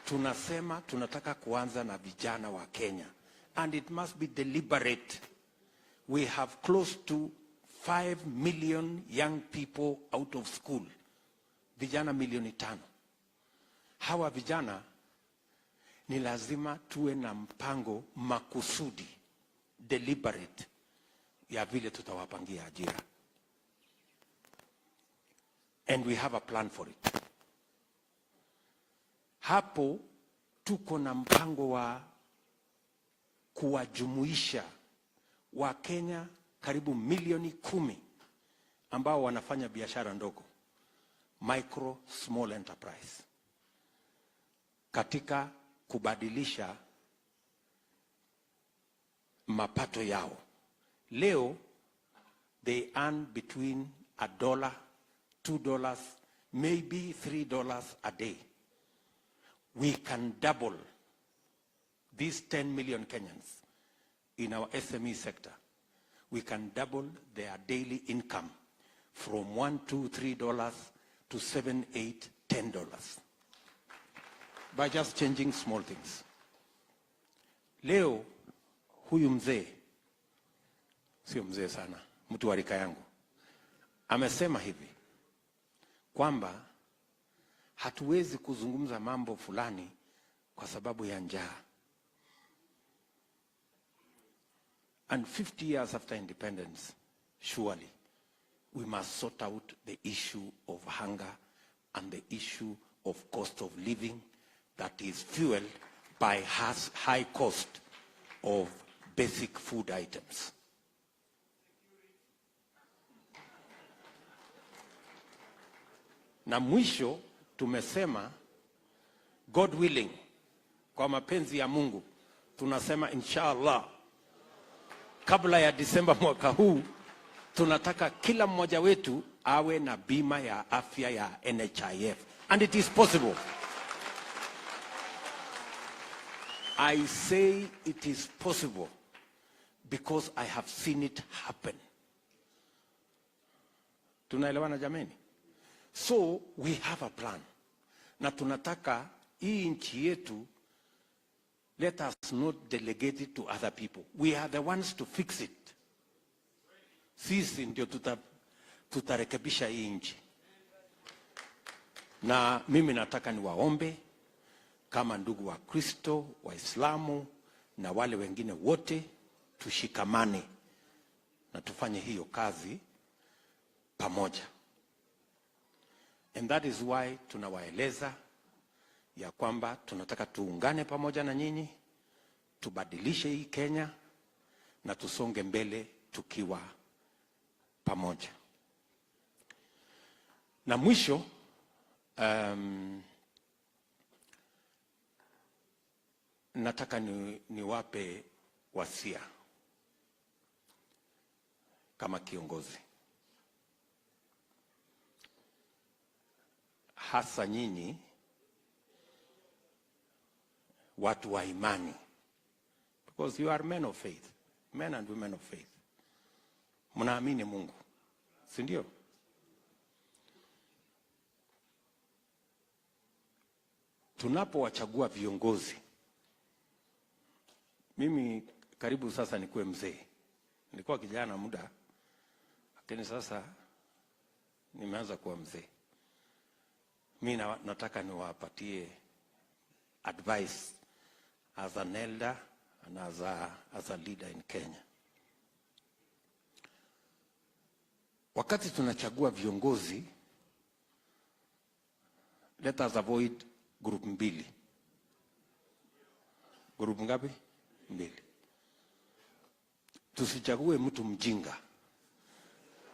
tunasema tunataka kuanza na vijana wa Kenya, and it must be deliberate. We have close to 5 million young people out of school. Vijana 5 milioni. Hawa vijana ni lazima tuwe na mpango makusudi, deliberate, ya vile tutawapangia ajira. And we have a plan for it. Hapo tuko na mpango wa kuwajumuisha wa Kenya karibu 10 milioni ambao wanafanya biashara ndogo, micro small enterprise, katika kubadilisha mapato yao. Leo they earn between $1, $2, maybe $3 a day. We can double these 10 million Kenyans in our SME sector. We can double their daily income from $1, $2, $3 to $7, $8, $10 by just changing small things. Leo huyu mzee, sio mzee sana, mtu wa rika yangu, amesema hivi kwamba hatuwezi kuzungumza mambo fulani kwa sababu ya njaa. And 50 years after independence, surely, we must sort out the issue of hunger and the issue of cost of living that is fueled by high cost of basic food items. Na mwisho tumesema, God willing, kwa mapenzi ya Mungu, tunasema inshallah, kabla ya Disemba mwaka huu, tunataka kila mmoja wetu awe na bima ya afya ya NHIF. And it is possible. I say it is possible because I have seen it happen. Tunaelewana jameni? So we have a plan. Na tunataka hii nchi yetu, let us not delegate it to other people. We are the ones to fix it. Sisi ndio tutarekebisha hii nchi. Na mimi nataka niwaombe kama ndugu wa Kristo, Waislamu na wale wengine wote, tushikamane na tufanye hiyo kazi pamoja. And that is why tunawaeleza ya kwamba tunataka tuungane pamoja na nyinyi, tubadilishe hii Kenya na tusonge mbele tukiwa pamoja. Na mwisho, nataka niwape wasia kama kiongozi, hasa nyinyi watu wa imani, because you are men of faith, men and women of faith. Mnaamini Mungu, si ndio? Tunapowachagua viongozi, mimi karibu sasa nikuwe mzee. Nilikuwa kijana muda, lakini sasa nimeanza kuwa mzee. Mimi nataka niwapatie advice as an elder and as a leader in Kenya. Wakati tunachagua viongozi, let us avoid group mbili. Group ngapi? Mbili. Tusichague mtu mjinga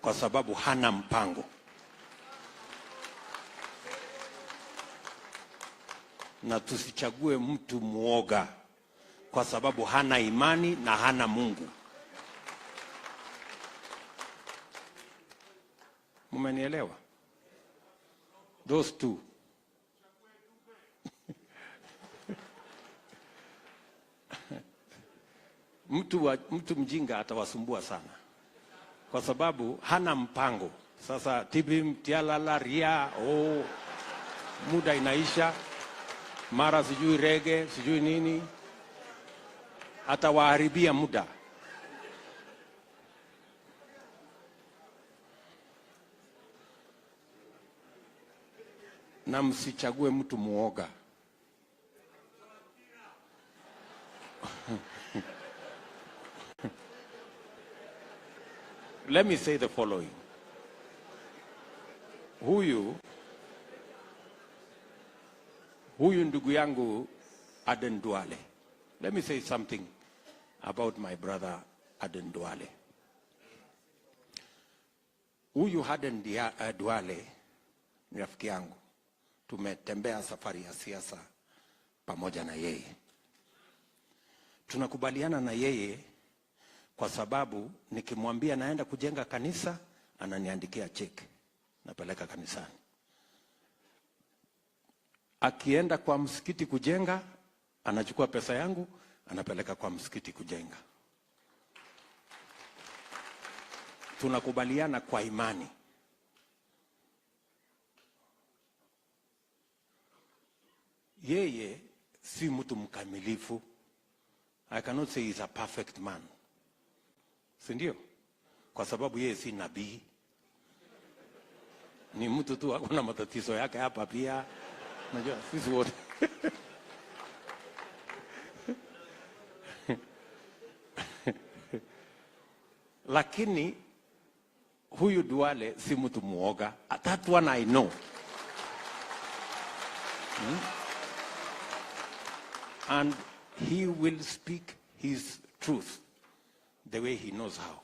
kwa sababu hana mpango. Na tusichague mtu muoga kwa sababu hana imani na hana Mungu. Mumenielewa? Those two. Mtu mjinga atawasumbua sana kwa sababu hana mpango. Sasa tibim tialala ria, muda inaisha, mara sijui rege, sijui nini, atawaharibia muda. Na msichague mtu muoga. Let me say the following. Huyu ndugu yangu Aden Duale. Let me say something about my brother Aden Duale. Huyu Aden Duale ni rafiki yangu. Tumetembea safari ya siasa pamoja na yeye. Tunakubaliana na yeye kwa sababu nikimwambia naenda kujenga kanisa, ananiandikia cheki, napeleka kanisani. Akienda kwa msikiti kujenga, anachukua pesa yangu, anapeleka kwa msikiti kujenga. Tunakubaliana kwa imani. Yeye si mtu mkamilifu. I cannot say he's a perfect man. Si ndio? Kwa sababu yeye si nabii. Ni mtu tu akona matatizo yake hapa pia. Unajua sisi wote. lakini huyu Duale si mtu muoga. That one I know. And he will speak his truth the way he knows how.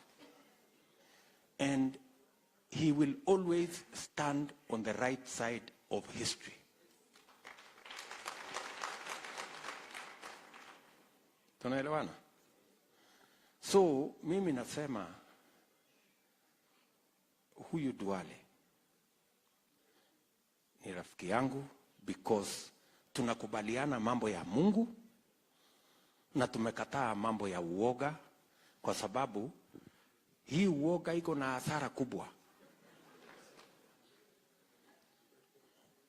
And he will always stand on the right side of history. Tunaelewana? So mimi nasema huyu Duale ni rafiki yangu because tunakubaliana mambo ya Mungu na tumekataa mambo ya uoga, kwa sababu hii uoga iko na hasara kubwa.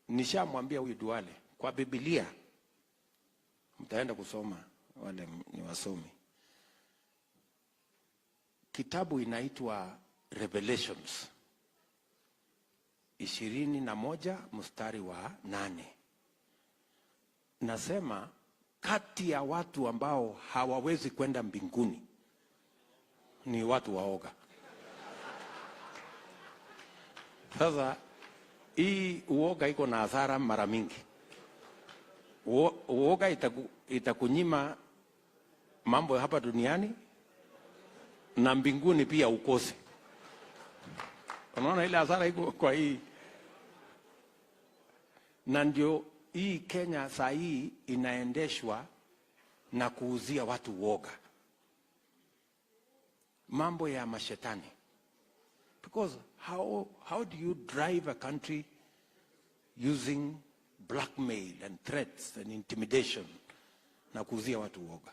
Nishamwambia huyu Duale kwa Biblia, mtaenda kusoma, wale ni wasomi, kitabu inaitwa Revelations 21 mstari wa 8. Nasema kati ya watu ambao hawawezi kwenda mbinguni ni watu waoga. Sasa hii uoga iko na hasara mara mingi. Uoga itakunyima mambo hapa duniani na mbinguni pia ukose. Unaona ile hasara iko kwa hii. Na ndio hii Kenya saa hii inaendeshwa na kuuzia watu uoga, mambo ya mashetani. Because how do you drive a country using blackmail and threats and intimidation na kuuzia watu uoga?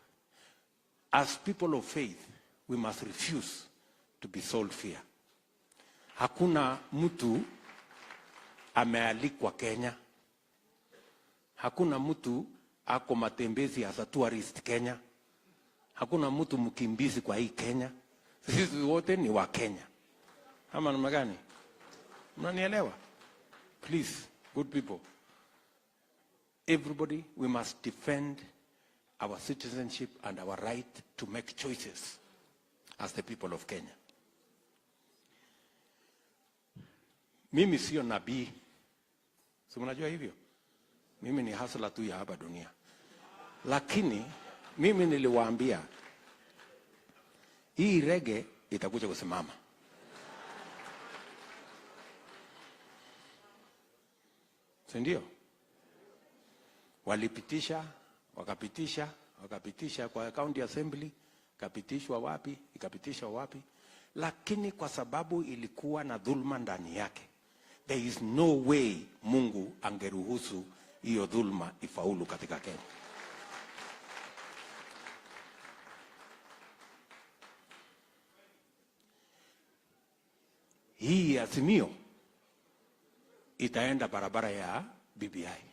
As people of faith, we must refuse to be sold fear. Hakuna mtu amealikwa Kenya. Hakuna mtu ako matembezi as a tourist Kenya. Hakuna mtu mkimbizi kwa hii Kenya. Sisi wote ni wa Kenya. Ama namna gani? Mnanielewa? Please, good people. Everybody, we must defend our citizenship and our right to make choices as the people of Kenya. Mimi sio nabii. Si mnajua hivyo? Mimi ni hasla tu ya hapa dunia. Lakini mimi niliwaambia hii rege itakuja kusimama. Si ndio? Walipitisha, wakapitisha kwa county assembly, kapitishwa wapi, ikapitishwa wapi. Lakini kwa sababu ilikuwa na dhulma ndani yake, there is no way Mungu angeruhusu hiyo dhulma ifaulu katika Kenya. Hii azimio itaenda barabara ya BBI.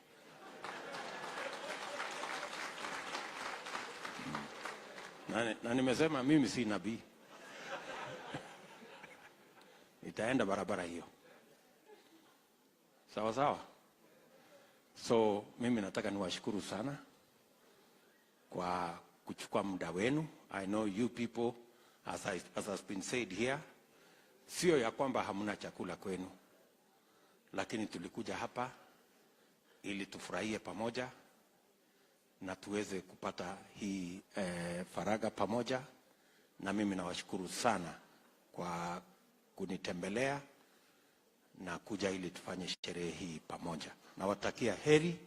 Na nimesema mimi si nabii. Itaenda barabara hiyo. Sawa sawa. So mimi nataka niwashukuru sana kwa kuchukua muda wenu. I know you people, as has been said here, sio ya kwamba hamuna chakula kwenu, lakini tulikuja hapa ili tufurahie pamoja na tuweze kupata hii faraga pamoja. Na mimi nawashukuru sana kwa kunitembelea na kuja ili tufanye sherehe hii pamoja. Nawatakia heri.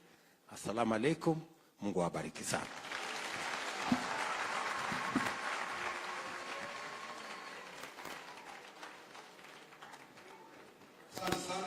Assalamu alaikum. Mungu awabariki sana. Asante sana.